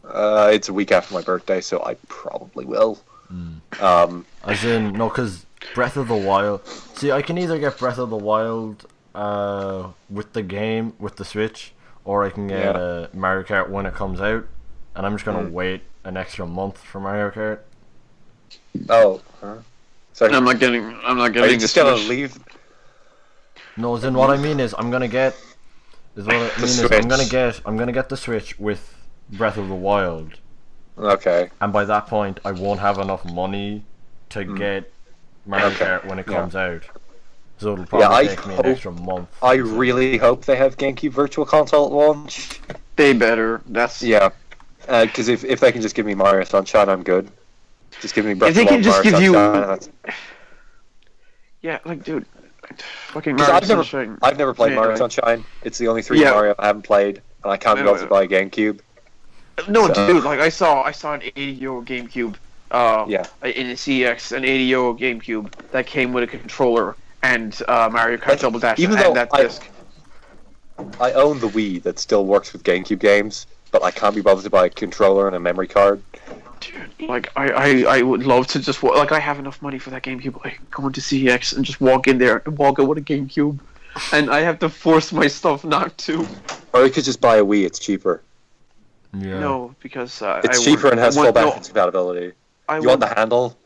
It's a week after my birthday, so I probably will. As in, no, because Breath of the Wild... See, I can either get Breath of the Wild with the game, with the Switch, or I can get Mario Kart when it comes out, and I'm just going to wait an extra month for Mario Kart. Oh. Sorry. I'm not getting Are you the just gonna Switch. leave? No, as in what I mean is I'm gonna get I'm gonna get the Switch with Breath of the Wild, Okay. and by that point I won't have enough money to get Mario Okay, Kart when it yeah. comes out. So it'll Yeah, probably I take me hope- an extra month. I really hope they have GameCube Virtual Console at launch. They better. That's Yeah. Because if they can just give me Mario Sunshine, I'm good. Just give me Breath If they of the can Wild, just Mario give you- Sunshine, that's- yeah, like dude, fucking 'Cause Mario I've never, Sunshine. I've never played Yeah, Mario right. Sunshine. It's the only 3D Yeah. Mario I haven't played, and I can't be No, able to buy a GameCube. No, So- dude, like I saw an 80-euro GameCube. Yeah. In a CX, an 80-euro GameCube that came with a controller and Mario Kart Double Dash even and though that I- disc. I own the Wii that still works with GameCube games, but I can't be bothered to buy a controller and a memory card. Dude, like I would love to just like I have enough money for that GameCube. I go into CX and just walk in there and walk out with a GameCube, and I have to force my stuff not to. Or you could just buy a Wii; it's cheaper. Yeah. No, because It's cheaper and has full backwards compatibility. You want the handle?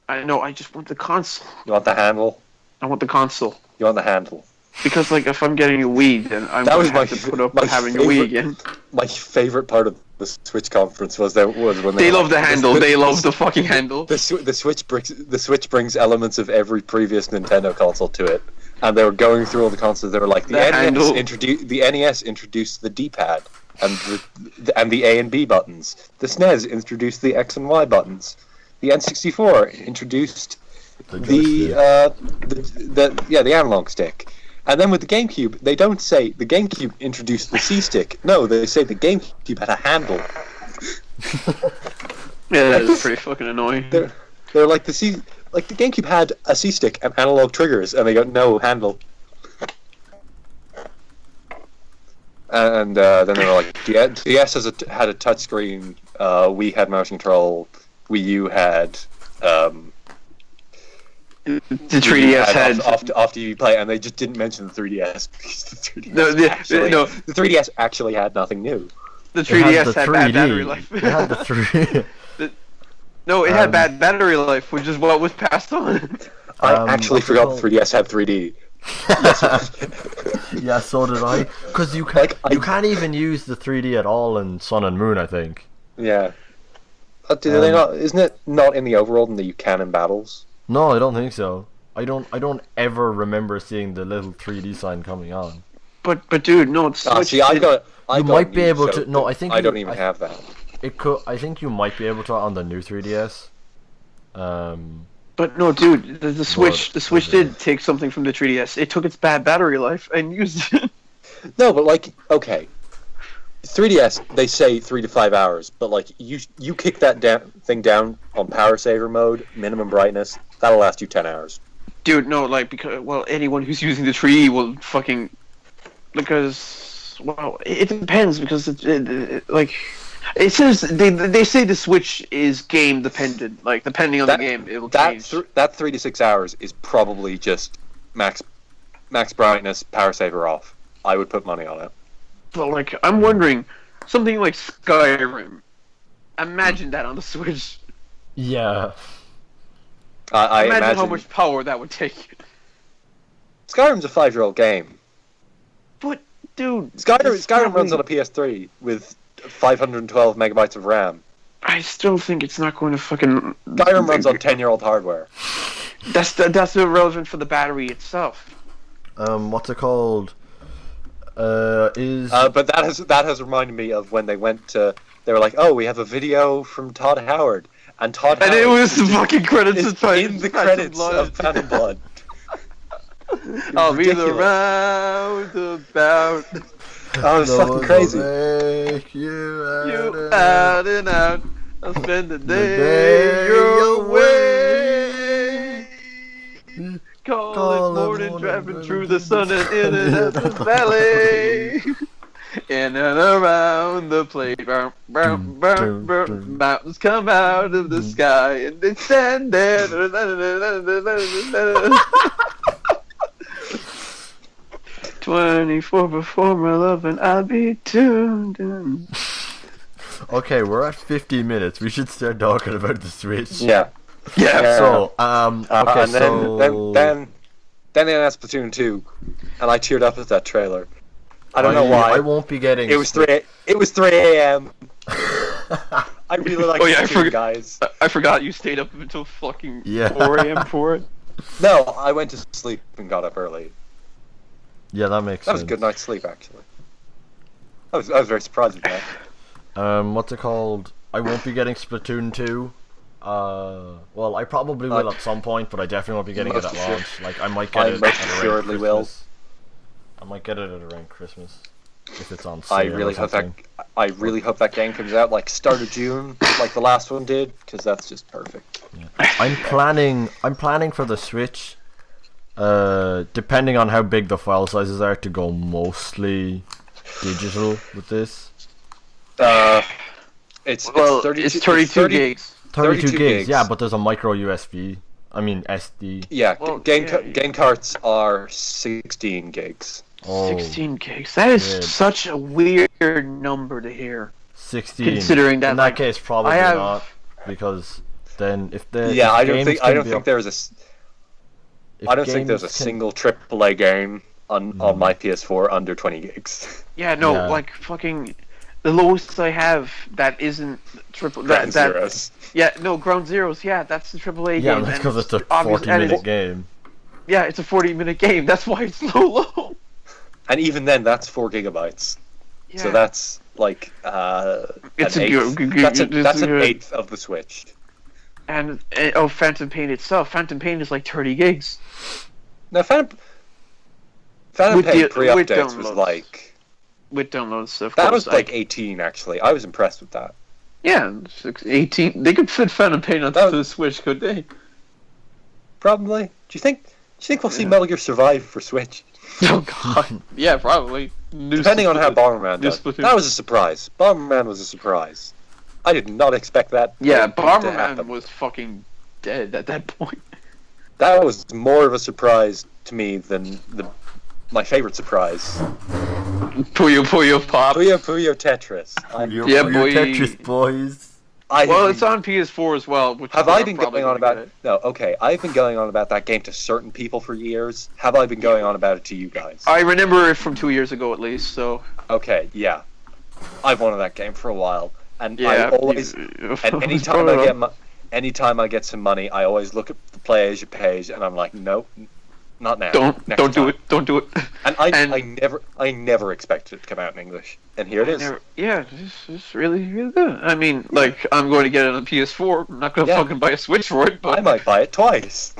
I know. I just want the console. You want the handle? I want the console. You want the handle? Because like if I'm getting a Wii, then I'm That was gonna have my to put up my with having a favorite- Wii again. My favorite part of the Switch conference was when They were love the like, handle. They love the fucking handle. The Switch brings elements of every previous Nintendo console to it, and they were going through all the consoles. They were like, the NES introduced the D-pad and the A and B buttons. The SNES introduced the X and Y buttons. The N64 introduced the analog stick. And then with the GameCube, they don't say the GameCube introduced the C-stick. No, they say the GameCube had a handle. Yeah, that is pretty fucking annoying. They're like the GameCube had a C-stick and analog triggers, and they got no handle. And then they were like, DS had a touchscreen. Wii had motion control. Wii U had. The 3DS had after you play, and they just didn't mention the 3DS because the 3DS the 3DS actually had nothing new. The 3DS had bad 3D. battery life. It had the 3D. No, it had bad battery life, which is what was passed on. I actually forgot the 3DS had 3D. Yeah, so did I. Because you can't even use the 3D at all in Sun and Moon, I think. Yeah. Do they not? Isn't it not in the overworld and that you can in battles? No, I don't think so. I don't ever remember seeing the little 3D sign coming on. But dude, no, it's Switch. See, I might be able to. No, I think I don't even have that. It could. I think you might be able to on the new 3DS. But no, dude, the Switch did take something from the 3DS. It took its bad battery life and used it. No, but like, okay, 3DS they say 3 to 5 hours, but like you kick that thing down on power saver mode, minimum brightness, that'll last you 10 hours. Dude, no, like because anyone who's using the 3D will fucking it depends because it says they say the Switch is game dependent. Like depending on the game, it'll change. That 3 to 6 hours is probably just max brightness, power saver off. I would put money on it. But like, I'm wondering something like Skyrim. Imagine that on the Switch. Yeah. I imagine how much power that would take. Skyrim's a 5-year-old game. But dude, Skyrim runs on a PS3 with 512 megabytes of RAM. I still think it's not going to fucking. Skyrim runs on 10-year-old hardware. That's irrelevant for the battery itself. What's it called? But that has reminded me of when they went to. They were like, "Oh, we have a video from Todd Howard," and it was the fucking credits in the credits of Phantom Blood. I'll be the roundabout. Oh, it's fucking crazy. You out and out. I'll spend the day your way. Call it morning, driving through the sun and in and out the valley. In and around the playground. Mountains come out of the sky and they stand there. 24 before my love and I'll be tuned in. Okay, we're at 50 minutes. We should start talking about the Switch. Yeah. So, okay, and then they announced Splatoon 2, and I teared up at that trailer. I don't know why. I won't be getting. It was 3 a.m. I really like Splatoon, guys. I forgot you stayed up until fucking 4 a.m. for it. No, I went to sleep and got up early. Yeah, that makes sense. That was a good night's sleep, actually. I was very surprised at that. What's it called? I won't be getting Splatoon 2. Well, I probably will at some point, but I definitely won't be getting it at launch. Like, I might get it at around Christmas. I might get it at around Christmas. if it's on sale. I really hope that game comes out like start of June, like the last one did, because that's just perfect. Yeah. I'm planning for the Switch. Depending on how big the file sizes are, to go mostly digital with this. It's 32 gigs. 32 gigs, yeah, but there's a micro USB. I mean SD. Yeah, Well, game carts are 16 gigs. Oh, 16 gigs. That is weird. such a weird number to hear. 16. Considering that, in that like, case, probably I have- not, because then if the Yeah, if I don't games think can be there's a if I don't think there's a games can- single AAA game on my PS4 under 20 gigs. Yeah, no, Yeah. like fucking the lowest I have that isn't triple. Ground Zeroes. Yeah, no, Ground Zeroes. Yeah, that's the AAA Yeah, game. that's and because it's a obvious- and 40-minute game. Yeah, it's a 40-minute game. That's why it's so low. And even then, that's 4 gigabytes. Yeah. So that's like It's an a eighth. good- That's it's an a- eighth of the Switch. And Phantom Pain itself. Phantom Pain is like 30 gigs. Now, Phantom With Pain the- pre-updates with was downloads. like With downloads, of that course. was like 18 actually. I was impressed with that. Yeah, 18. They could fit Phantom Pain onto That- the Switch, could they? Probably. Do you think we'll see Metal Gear Survive for Switch? Oh god. Yeah, probably. Depending on how Bomberman does. Splatoon. That was a surprise. Bomberman was a surprise. I did not expect that. Yeah, to Bomberman happen. was fucking dead at that point. That was more of a surprise to me than my favorite surprise. Puyo Puyo Pop. Puyo Puyo Tetris. Yeah, boy. Tetris boys. Well, it's on PS4 as well. Which Have is I where been I'm probably going on gonna about get it. No, okay. I've been going on about that game to certain people for years. Have I been going on about it to you guys? I remember it from 2 years ago at least. So Okay, yeah. I've wanted that game for a while, and yeah. I always and anytime I get some money, I always look at the Play Asia page, and I'm like, nope, not now. don't Next don't do time. it. Don't do it. And I never expected it to come out in English, and here it is. Yeah, it's really really good. I mean, like I'm going to get it on PS4. I'm not going to Yeah. fucking buy a Switch for it, but I might buy it twice,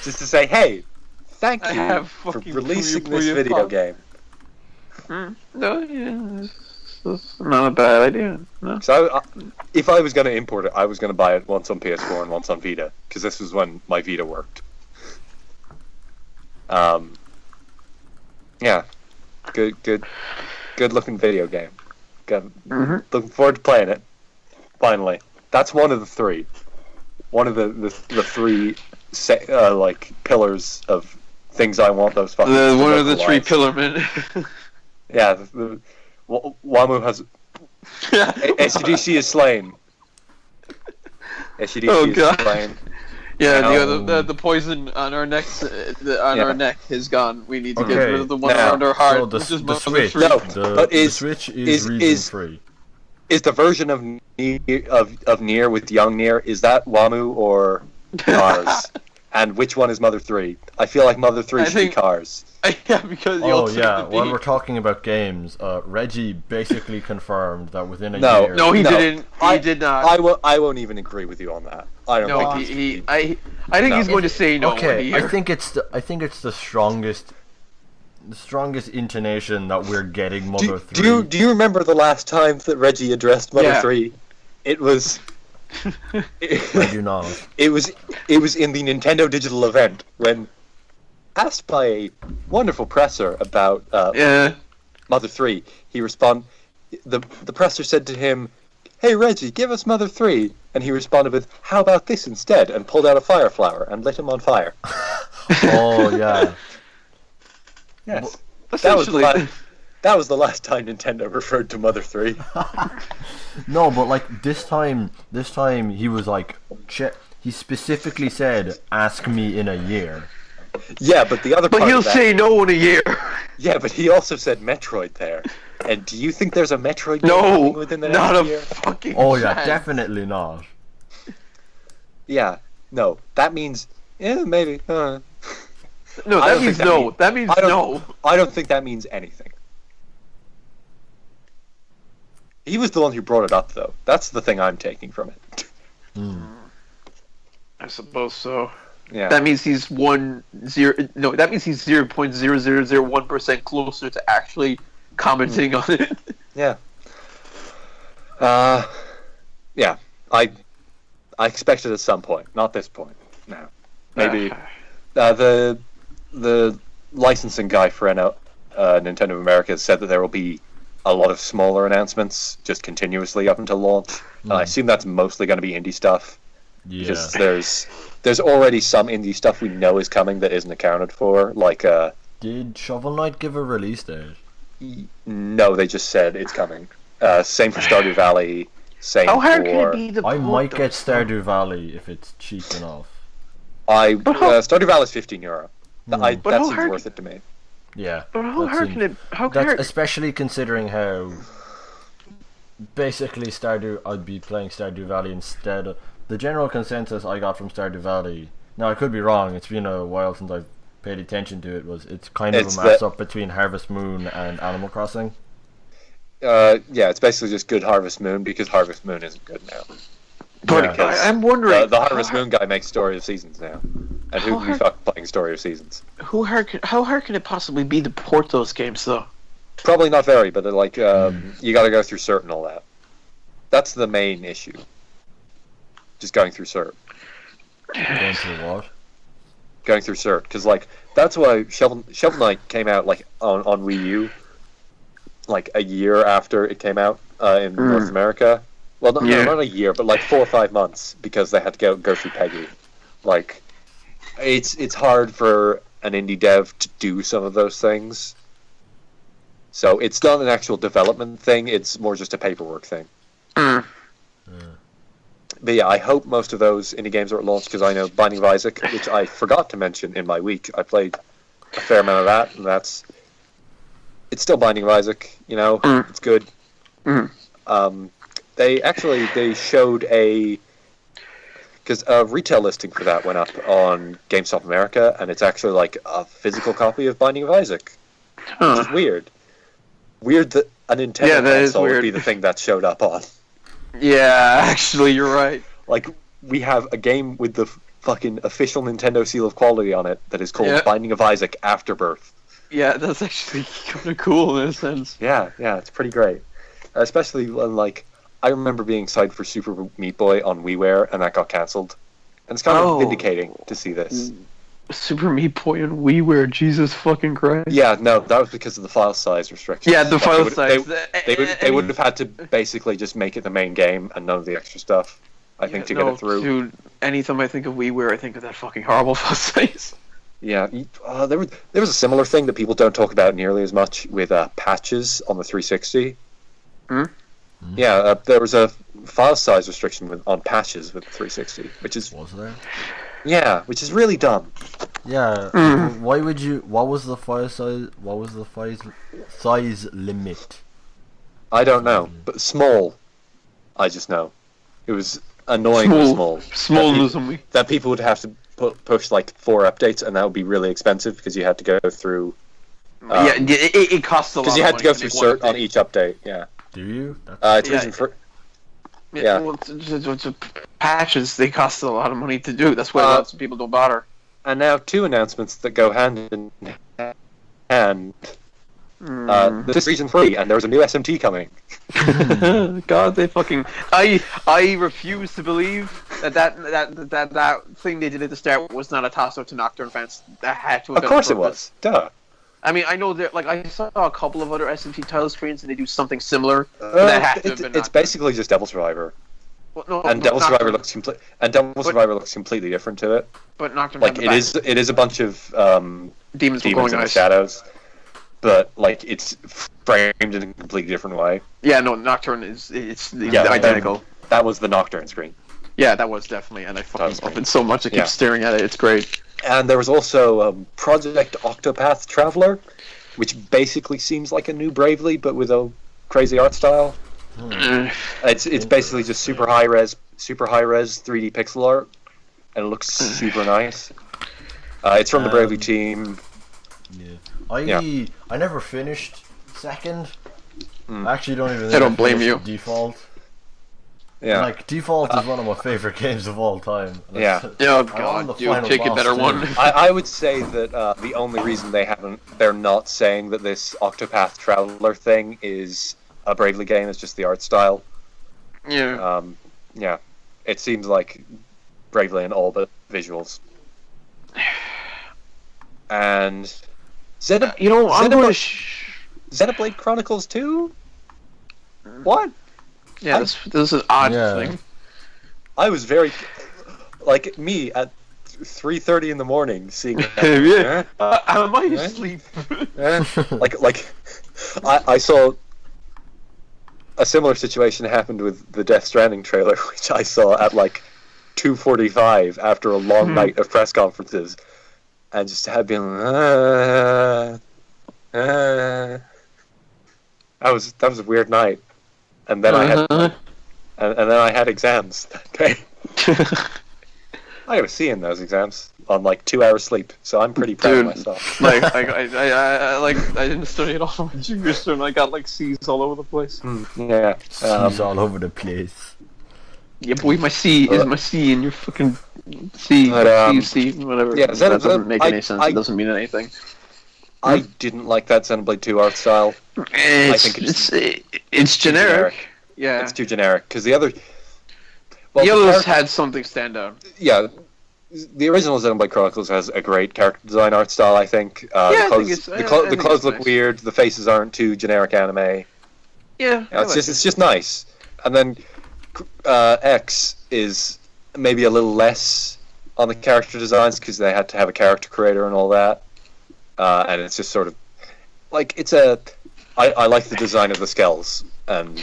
just to say, hey, thank I you have for fucking releasing Puyo this Puyo video Pop. game. No, yeah, it's not a bad idea. No. So, if I was going to import it, I was going to buy it once on PS4 and once on Vita, because this was when my Vita worked. Yeah, good looking video game. Looking forward to playing it. Finally, that's one of the three. One of the three like pillars of things I want those fucking. One of the three localize. pillar men. Yeah, Wamu has SCDC is slain. SCDC Oh, is God. slain. Yeah, Now- the poison on our necks, Yeah. our neck is gone. We need to get Okay, rid of the one now- around our heart. So the which is the mother Switch, three. No, the but the Switch is reason free. Is the version of Nier with young Nier, is that Wamu or Cars? And which one is Mother 3? I feel like Mother 3 I should be think- Cars. Yeah, because you Oh also yeah, did when the- we're talking about games, Reggie basically confirmed that within a No. year. No, he No, didn't. He did not. I won't even agree with you on that. I don't No, think I think No. he's going to say no. Okay, when he I think it's the strongest intonation that we're getting Mother 3. Do you remember the last time that Reggie addressed Mother Yeah. 3? It was I do not. it was in the Nintendo Digital event when asked by a wonderful presser about Yeah. Mother 3, the presser said to him, "Hey Reggie, give us Mother 3." And he responded with, "How about this instead?" and pulled out a fire flower and lit him on fire. Oh yeah. Yes. That was, Essentially. that was the last time Nintendo referred to Mother 3. No, but like this time he was like, he specifically said, "Ask me in a year." Yeah, but the other part But he'll of that, say no in a year. yeah, but he also said Metroid there. And do you think there's a Metroid game No, coming within the not next a year? fucking Oh yeah, chance. definitely not. Yeah, no, that means maybe. No, I that don't means think no. That means I don't- no. I don't think that means anything. He was the one who brought it up, though. That's the thing I'm taking from it. I suppose so. Yeah. That means he's 0.0001% closer to actually commenting on it. Yeah. Yeah. I expect it at some point, not this point. No. Maybe the licensing guy for Nintendo America said that there will be a lot of smaller announcements just continuously up until launch. I assume that's mostly going to be indie stuff. Yeah. Because there's already some indie stuff we know is coming that isn't accounted for. Like Did Shovel Knight give a release date? No, they just said it's coming. Same for Stardew Valley. Same How hard for. can it be to I port might those? get Stardew Valley if it's cheap enough. Stardew Valley is €15. That But how seems hard- worth it to me. Yeah. But how that hard seems- can it? How That's hard? especially considering how basically I'd be playing Stardew Valley instead of the general consensus I got from Stardew Valley. Now I could be wrong. It's been a while since I've paid attention to it. It's kind of It's a mess up between Harvest Moon and Animal Crossing. Yeah, it's basically just good Harvest Moon because Harvest Moon isn't good now. But Yeah. I'm wondering. The Harvest Moon guy makes Story of Seasons now, and who can be fucking playing Story of Seasons? How hard can it possibly be to port those games though? Probably not very, but you got to go through cert and all that. That's the main issue. Just going through cert. Going through what? Going through cert, because that's why Shovel Knight came out on Wii U, a year after it came out in North America. Well, no, not a year, but 4 or 5 months because they had to go through PEGI. It's hard for an indie dev to do some of those things. So it's not an actual development thing; it's more just a paperwork thing. But yeah, I hope most of those indie games are at launch because I know Binding of Isaac, which I forgot to mention in my week. I played a fair amount of that, and it's still Binding of Isaac. It's good. They showed a retail listing for that went up on GameStop America, and it's actually a physical copy of Binding of Isaac, which is weird. Weird that a Nintendo console would be the thing that showed up on. Yeah, actually, you're right. We have a game with the fucking official Nintendo seal of quality on it that is called Binding of Isaac Afterbirth. Yeah, that's actually kind of cool in a sense. Yeah, it's pretty great. Especially when, I remember being excited for Super Meat Boy on WiiWare, and that got cancelled. And it's kind of vindicating to see this. Super Meat Boy and WiiWare, Jesus fucking Christ. Yeah, no, that was because of the file size restrictions. Yeah, the file size. They would have had to basically just make it the main game and none of the extra stuff, I think, to get it through. Dude, anytime I think of WiiWare, I think of that fucking horrible file size. Yeah, there was a similar thing that people don't talk about nearly as much with patches on the 360. Yeah, there was a file size restriction on patches with the 360, which is... Was there? Yeah, which is really dumb. Yeah. Why would you? What was the file size? What was the size limit? I don't know, but small. I just know it was annoyingly small. That people would have to push 4 updates, and that would be really expensive because you had to go through. It costs a lot. Because you had to go through cert on each update. Yeah. Do you? It's reason for. Yeah. Well, patches, they cost a lot of money to do. That's why lots of people don't bother. And now 2 announcements that go hand in hand. This is region 3, and there's a new SMT coming. God, they fucking... I refuse to believe that thing they did at the start was not a toss-up to Nocturne fans. That had to have Of course it was. Duh. I mean, I know that, I saw a couple of other SMT title screens and they do something similar. That had to have been it's basically just Devil Survivor. Well, Devil Survivor looks completely different to it. But Nocturne it is a bunch of demons in the shadows, but it's framed in a completely different way. Yeah, no, Nocturne it's identical. That was the Nocturne screen. Yeah, that was definitely, and I fucking love it so much. I keep staring at it. It's great. And there was also Project Octopath Traveler, which basically seems like a new Bravely, but with a crazy art style. It's basically just super high res 3D pixel art, and it looks super nice. It's from the Bravely team. Yeah, I never finished second. I actually don't even. I don't blame you. Default. Yeah. Like, Default is one of my favorite games of all time. And Yeah. Oh I'm on the god, dude, final pick a boss better too. one. I would say that the only reason they're not saying that this Octopath Traveler thing is a Bravely game is just the art style. Yeah. Yeah, it seems like Bravely in all but visuals. And You know, I'm going to... Xenoblade Chronicles 2? What? Yeah, this is an odd Yeah. thing. I was very like me at 3:30 in the morning seeing Yeah. Am I Eh? asleep? like I saw a similar situation happened with the Death Stranding trailer, which I saw at like 2:45 after a long night of press conferences, and just had been that was a weird night, and then I had and then I had exams that day. I got a C in those exams on like 2 hours sleep, so I'm pretty proud of myself. Like I didn't study at all for my junior year, and I got like C's all over the place. Yeah, She's all over the place. Yeah, boy, my C is my C, and your fucking C, But, C, whatever. yeah, that doesn't make any sense. I- It doesn't mean anything. I didn't like that Xenoblade 2 art style. It's generic. Yeah, It's too generic because the other. the others character- had something stand out. yeah, the original Xenoblade Chronicles has a great character design art style. I think. I The think clothes, it's- the, I clo- the think clothes it's look nice. weird. The faces aren't too generic anime. Yeah, It's just nice. And then X is maybe a little less on the character designs because they had to have a character creator and all that. And it's just sort of like I like the design of the skulls and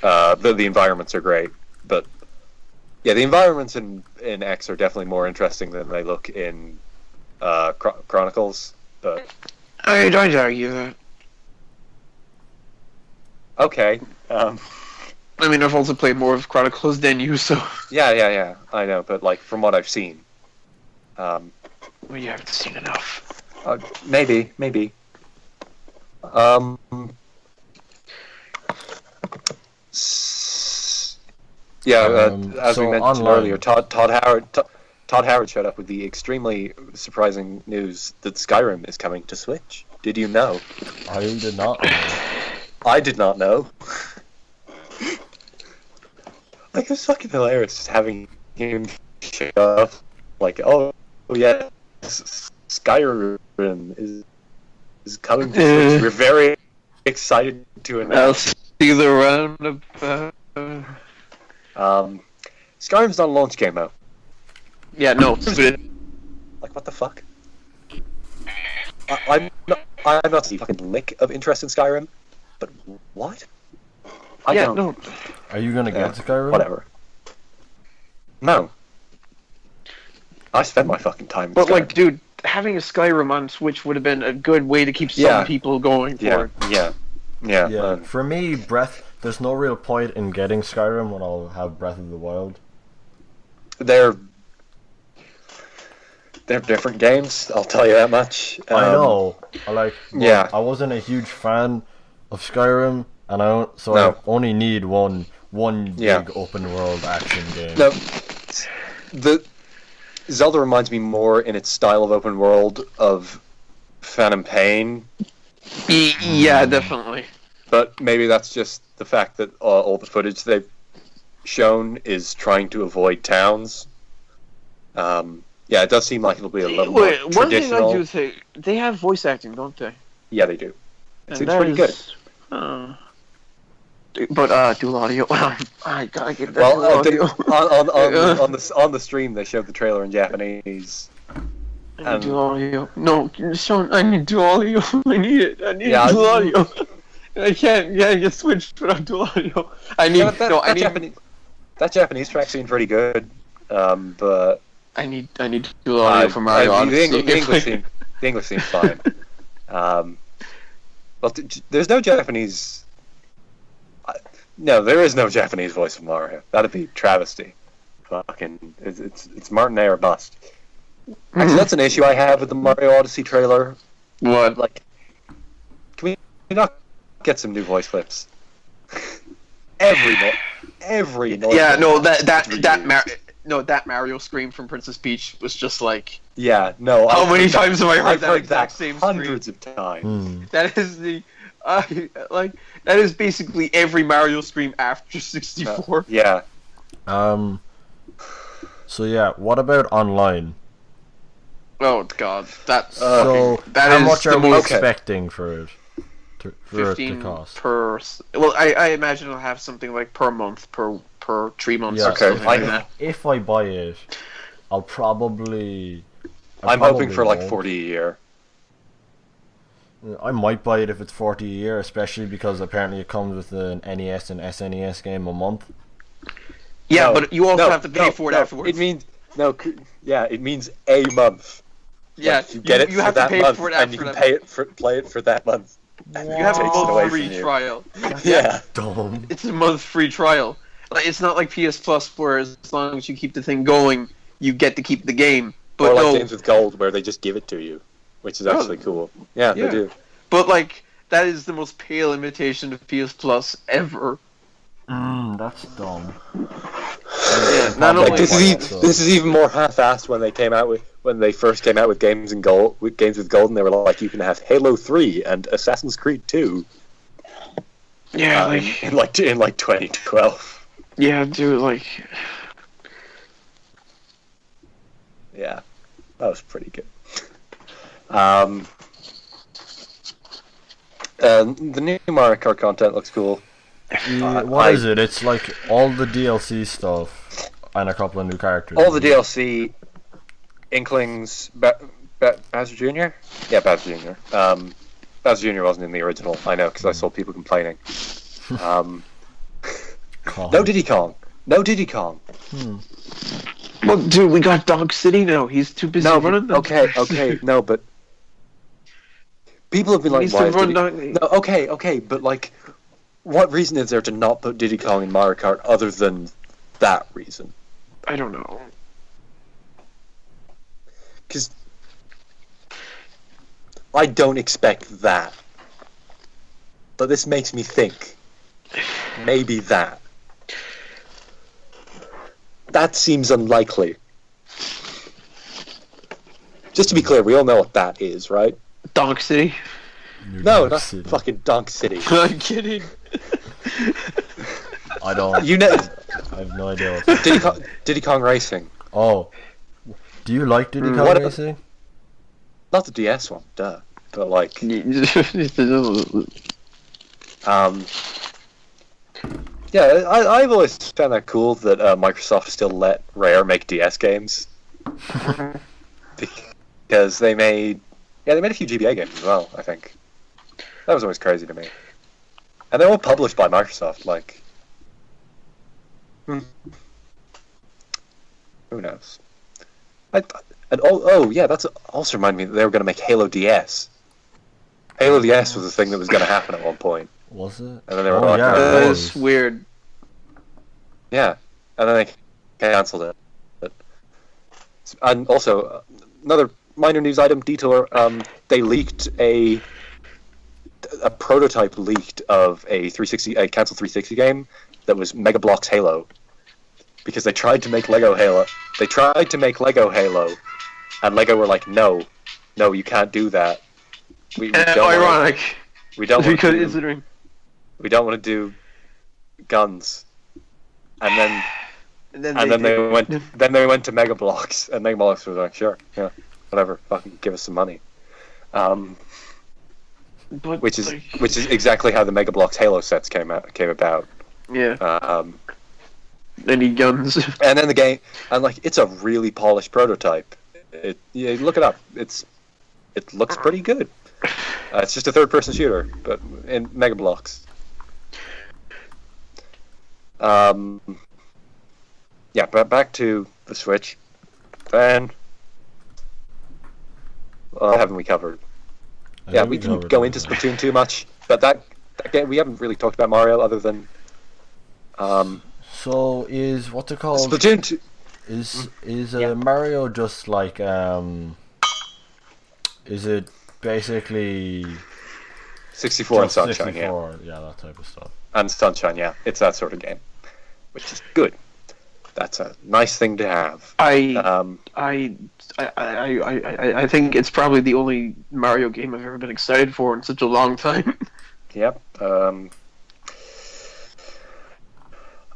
the environments are great, but yeah, the environments in X are definitely more interesting than they look in Chronicles. But I don't argue that. okay, I mean, I've also played more of Chronicles than you, so. yeah, I know, but like from what I've seen, Well, you haven't seen enough. maybe. As we so mentioned online. earlier, Todd Howard showed up with the extremely surprising news that Skyrim is coming to Switch. Did you know? I did not know. I did not know. Like, it was fucking hilarious just having him show up. Like, oh yeah, Skyrim is coming to Switch. We're very excited to I'll announce. see the round of. Skyrim's not a launch game though. Yeah, no. Like, what the fuck? I'm not seeing fucking lick of interest in Skyrim, but what? I Yeah, don't. no. Are you gonna get Skyrim? Whatever. No. I spend my fucking time in But, Skyrim. like, dude, having a Skyrim on Switch would have been a good way to keep some Yeah. people going for it. Yeah. Yeah. For me, there's no real point in getting Skyrim when I'll have Breath of the Wild. They're different games, I'll tell you that much. I know. Yeah. I wasn't a huge fan of Skyrim, and I only need one Yeah. big open world action game. No, the Zelda reminds me more in its style of open world of Phantom Pain, Yeah, definitely. but maybe that's just the fact that all the footage they've shown is trying to avoid towns. Yeah, it does seem like it'll be a little more Wait, one thing traditional. I do think, they have voice acting, don't they? Yeah, they do. It And seems that pretty good. is- But dual audio. I gotta get that Well, dual audio. on the stream they showed the trailer in Japanese. I need dual audio. No, Sean, I need dual audio. I need it. I need Yeah, dual audio. I can't get switched without dual audio. I need. That Japanese track seemed pretty good, but I need dual audio for Mario Odyssey. the English seems fine. Well, there's no Japanese. No, there is no Japanese voice of Mario. That'd be travesty. Fucking, it's Martinet or bust. Actually, that's an issue I have with the Mario Odyssey trailer. What? Like, can we not get some new voice clips? Every every noise. Yeah, no, that Mario scream from Princess Peach was just like. Yeah, no. How many times have I heard I've that heard exact that same hundreds scream? of times. That is the that is basically every Mario scream after 64. Yeah. So yeah, what about online? Oh god, that's So that how is much the are we most- expecting for it? For it to 15 cost? per. Well, I imagine it'll have something like per month, per 3 months. Yeah, or Okay, something like that. If I buy it, I'll probably. I'm hoping for like won't. 40 a year. I might buy it if it's 40 a year, especially because apparently it comes with an NES and SNES game a month. Yeah, No, but you also no, have to pay for it afterwards. It means it means a month. yeah, Like, you get it you for have to that pay month, for it and you after can that. play it for that month. You have a Takes it away month from free you. trial. Yeah. Dumb. It's a month free trial. Like, it's not like PS Plus, where as long as you keep the thing going, you get to keep the game. But Or like no, games with gold where they just give it to you, which is actually cool. Yeah, Yeah. they do. but like that is the most pale imitation of PS Plus ever. That's dumb. Yeah, not Like only this is even more half-assed when they first came out with games with gold, and they were like, you can have Halo 3 and Assassin's Creed 2. yeah, In 2012. yeah, dude, like Yeah, that was pretty good. The new Mario Kart content looks cool. What is it? It's like all the DLC stuff and a couple of new characters. All the DLC, Inklings, Bowser Jr. Yeah, Bowser Jr. Bowser Jr. wasn't in the original. I know because I saw people complaining. Kong. No Diddy Kong. No Diddy Kong. well, dude, we got Dog City now. He's too busy No, running them. okay, no, but people have been like, Needs why to is run Diddy... Dog- No, okay, but like, what reason is there to not put Diddy Kong in Mario Kart other than that reason? I don't know. Because I don't expect that. But this makes me think maybe that. That seems unlikely. Just to be clear, we all know what that is, right? Dog City. No, not fucking Donk City. I'm kidding. I don't. You know, I have no idea. What Diddy Kong Racing. Oh, do you like Diddy Kong What- Racing? Not the DS one, duh. But like, yeah, I've always found that cool that Microsoft still let Rare make DS games. Because they made a few GBA games as well, I think. That was always crazy to me. And they're all published by Microsoft, like... Who knows? Yeah, that's also reminded me that they were going to make Halo DS. Halo DS was the thing that was going to happen at one point. Was it? And then they were Oh, like, yeah, no, it That was. is weird. yeah. And then they cancelled it. And also, another minor news item, detour, they leaked a prototype leaked of a cancelled 360 game that was Mega Bloks Halo. Because they tried to make Lego Halo. They tried to make Lego Halo, and Lego were like, no, you can't do that. We don't Ironic. we don't want Because to considering. we don't want to do guns. And then they went to Mega Bloks, and Mega Bloks was like, sure, yeah, whatever, fucking give us some money. But, Which is exactly how the Mega Bloks Halo sets came about. yeah. Any guns? And then the game, and like, it's a really polished prototype. Look it up. It looks pretty good. It's just a third-person shooter, but in Mega Bloks. Yeah, but back to the Switch. Then, what haven't we covered? Yeah, we didn't go into Splatoon too much, but that game, we haven't really talked about Mario other than. So is what's it called? Splatoon 2. Is Mario just like Is it basically 64 and just Sunshine, 64? Yeah, that type of stuff. And Sunshine, yeah. It's that sort of game. which is good. That's a nice thing to have. I think it's probably the only Mario game I've ever been excited for in such a long time. Yep.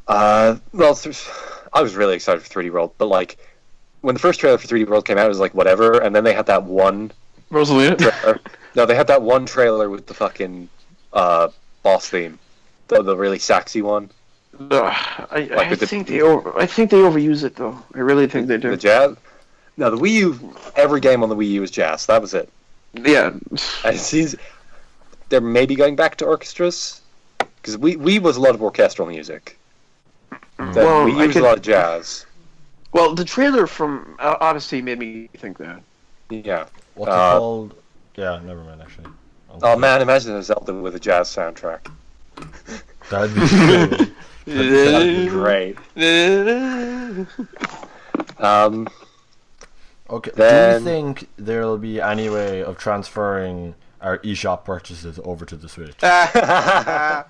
I was really excited for 3D World, but like when the first trailer for 3D World came out, it was like whatever, and then they had that one. Rosalia? No, they had that one trailer with the fucking boss theme, the really saxy one. I think they overuse it though. I really think they do. The jazz. No, the Wii U. Every game on the Wii U is jazz. That was it. Yeah. And it seems they're maybe going back to orchestras because Wii was a lot of orchestral music. Well, Wii U was a lot of jazz. Well, the trailer from Odyssey made me think that. Yeah. What's it called? Yeah, never mind. Actually. Oh man, imagine a Zelda with a jazz soundtrack. That'd be cool. That'd be great. Okay. Then... Do you think there'll be any way of transferring our eShop purchases over to the Switch? No.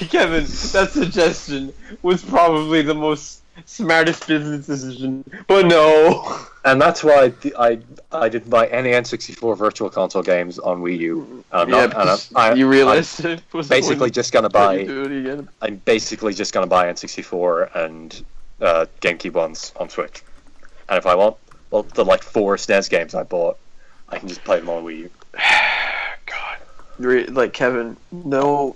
Kevin, that suggestion was probably the most smartest business decision, but no. And that's why I didn't buy any N64 Virtual Console games on Wii U. You realized it was basically just gonna buy. Do it again. I'm basically just gonna buy N64 and GameCube ones on Switch. And if I want, well, the like 4 SNES games I bought, I can just play them on Wii U. God, like Kevin, no.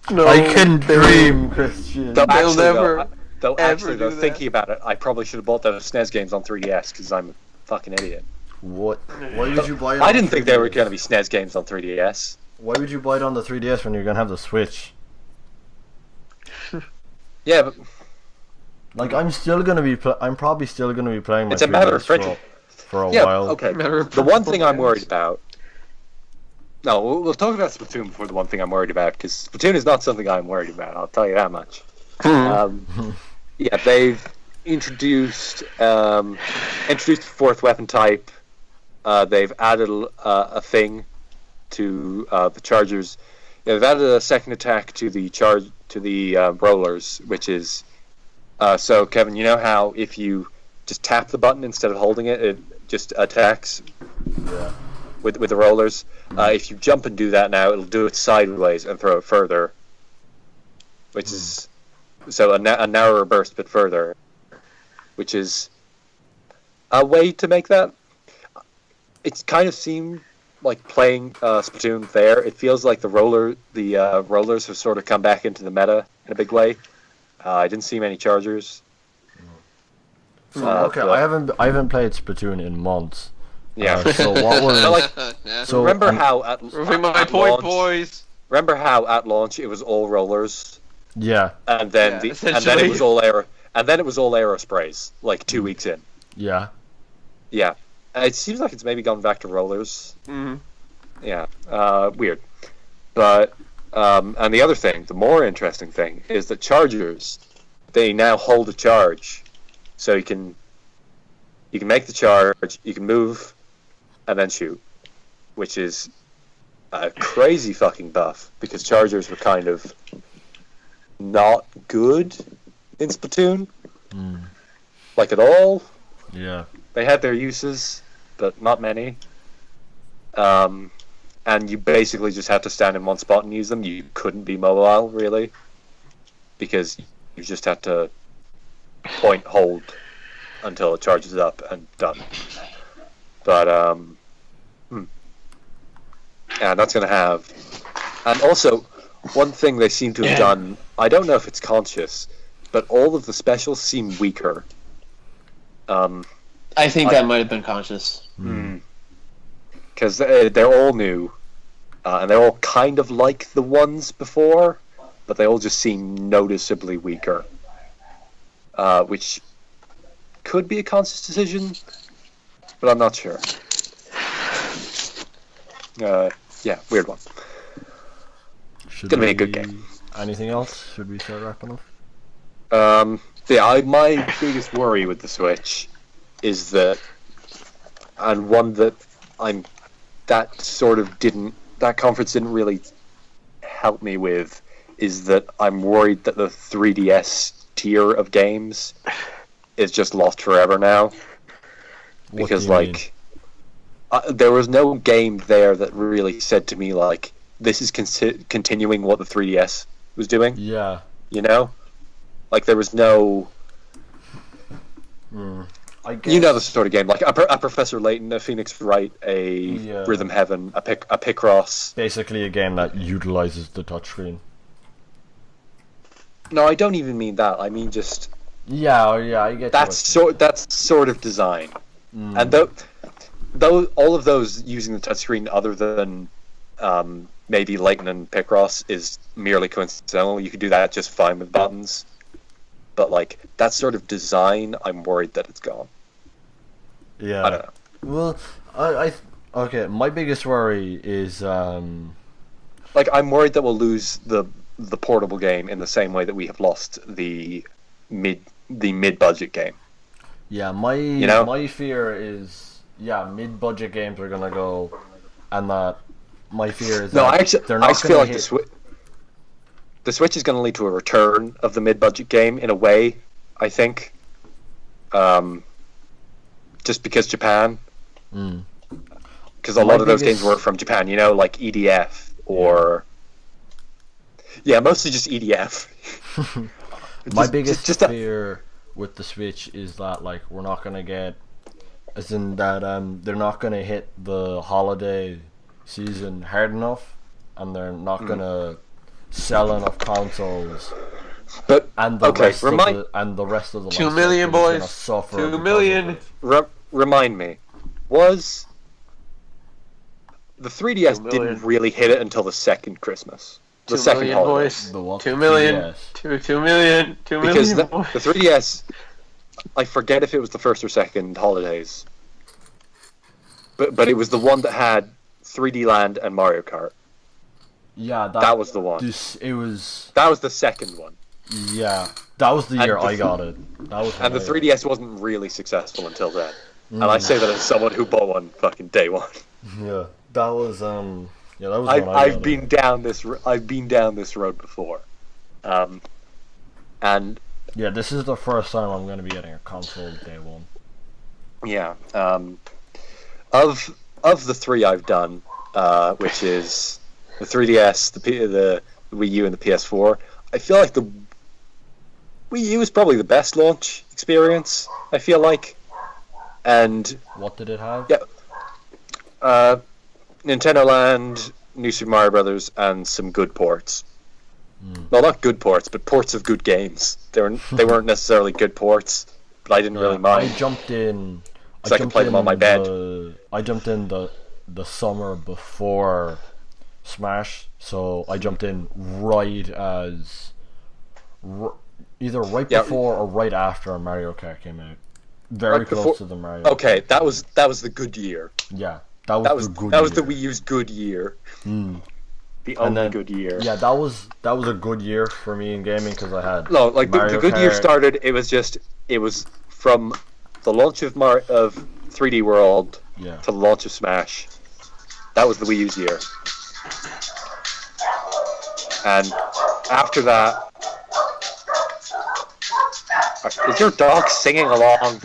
I can dream, Christian. They'll never. Thinking about it, I probably should have bought those SNES games on 3DS because I'm a fucking idiot. What? Why would you buy it? I didn't think there were going to be SNES games on 3DS. Why would you buy it on the 3DS when you're going to have the Switch? Yeah, but like I'm still going to be. I'm probably still going to be playing my. It's a matter of 3DS for a yeah, while. Okay. The one thing I'm worried about. No, we'll talk about Splatoon before the one thing I'm worried about, because Splatoon is not something I'm worried about, I'll tell you that much. Yeah, they've introduced the fourth weapon type. They've added a thing to the chargers. Yeah, they've added a second attack to the rollers, which is so Kevin, you know how if you just tap the button instead of holding it, it just attacks. Yeah. With the rollers. If you jump and do that now, it'll do it sideways and throw it further, which is so a narrower burst but further, which is a way to make that. It's kind of seemed like playing Splatoon there. It feels like the rollers have sort of come back into the meta in a big way. I didn't see many chargers. Okay, I haven't played Splatoon in months. Yeah. So what was? So remember how at point, boys. Remember how at launch it was all rollers. Yeah. And then it was all aerosprays like 2 weeks in. Yeah. Yeah. It seems like it's maybe gone back to rollers. Mm-hmm. Yeah. Weird. But and the other thing, the more interesting thing, is that chargers, they now hold a charge, so you can make the charge, you can move, and then shoot, which is a crazy fucking buff, because chargers were kind of not good in Splatoon, like at all. Yeah. They had their uses, but not many. And you basically just had to stand in one spot and use them. You couldn't be mobile, really, because you just had to hold until it charges up and done. But yeah, that's gonna have. And also, one thing they seem to have done, I don't know if it's conscious, but all of the specials seem weaker. I think that might have been conscious. Because they're all new, and they're all kind of like the ones before, but they all just seem noticeably weaker, which could be a conscious decision, but I'm not sure. Yeah, weird one. Gonna be a good game. Anything else? Should we start wrapping up? Yeah, my biggest worry with the Switch is that, and one that I'm that conference didn't really help me with is that I'm worried that the 3DS tier of games is just lost forever now. Because, like, there was no game there that really said to me, like, this is continuing what the 3DS was doing. Yeah. You know? Like, there was no... I guess... You know the sort of game, like a Professor Layton, a Phoenix Wright, a Rhythm Heaven, a Picross. Basically a game that utilizes the touchscreen. No, I don't even mean that. I mean just... Yeah, I get that's sort of design. And though all of those using the touchscreen other than maybe Layton and Picross is merely coincidental. You could do that just fine with buttons. But, like, that sort of design, I'm worried that it's gone. Yeah. I don't know. Well, okay, my biggest worry is... Like, I'm worried that we'll lose the portable game in the same way that we have lost the mid-budget game. Yeah, my fear is... Yeah, mid-budget games are gonna go... And that... My fear is they're not feel like the Switch is going to lead to a return of the mid-budget game in a way, I think. Just because Japan. Because a lot of those games were from Japan, you know, like EDF or... Yeah, mostly just EDF. My biggest fear with the Switch is that, like, we're not going to get... As in that they're not going to hit the holiday season hard enough, and they're not going to sell enough consoles, but and the rest of the 2 million boys, 2 million. Remind me, was the 3DS didn't really hit it until the second Christmas, the second holiday. Boys. 2 million, 2 million, 2 million. Because the 3DS, I forget if it was the first or second holidays, but it was the one that had 3D Land and Mario Kart. Yeah, that was the one. That was the second one. Yeah, that was the year I got it. And the 3DS wasn't really successful until then. And I say that as someone who bought one fucking day one. Yeah, that was Yeah, that was. I've been down this road before. And yeah, this is the first time I'm going to be getting a console day one. Yeah. Of the three I've done, which is the 3DS, the Wii U, and the PS4, I feel like the Wii U is probably the best launch experience, I feel like. And what did it have? Yeah. Nintendo Land, New Super Mario Brothers, and some good ports. Well, not good ports, but ports of good games. They weren't necessarily good ports, but I didn't really mind. I jumped in. So I could play them on my bed. I jumped in the summer before Smash, so I jumped in right as either right before or right after Mario Kart came out. Very right close to the Mario. Okay, that was the good year. Yeah, that was the Wii U's good year. The only good year. Yeah, that was a good year for me in gaming because I had the good year started. It was from the launch of 3D World to the launch of Smash. That was the Wii U's year. And after that, is your dog singing along?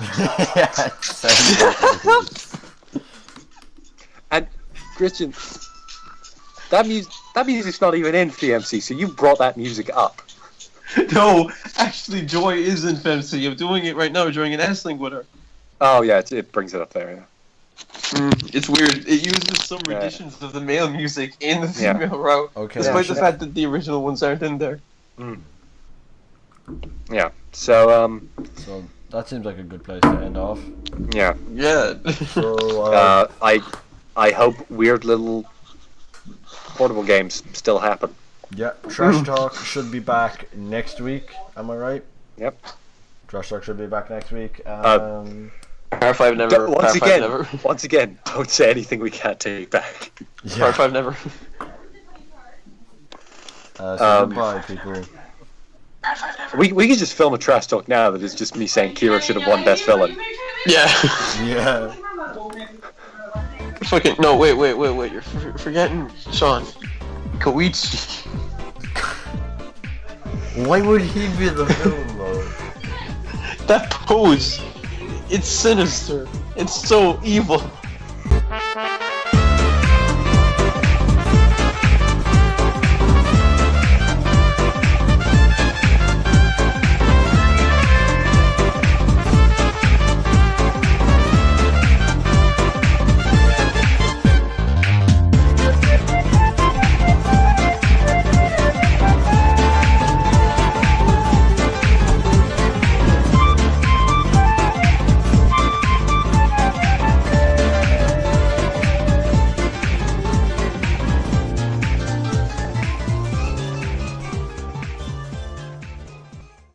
And Christian, that music's not even in FMC, so you brought that music up. No, actually, Joy is in FMC. I'm doing it right now during an S-Link with her. Oh yeah, it brings it up there. Yeah. It's weird. It uses some renditions of the male music in the female route, despite the fact that the original ones aren't in there. Yeah. So So that seems like a good place to end off. Yeah. Yeah. So I hope weird little portable games still happen. Yeah, Trash Talk should be back next week. Am I right? Yep. Trash Talk should be back next week. Par 5 never. Once again, don't say anything we can't take back. Par 5 never. So goodbye, people. We could just film a Trash Talk now that is just me saying Kira should have won Best Villain. Yeah. Yeah. fucking no. Wait. You're forgetting Sean. Koichi. Why would he be the villain though? That pose. It's sinister. It's so evil.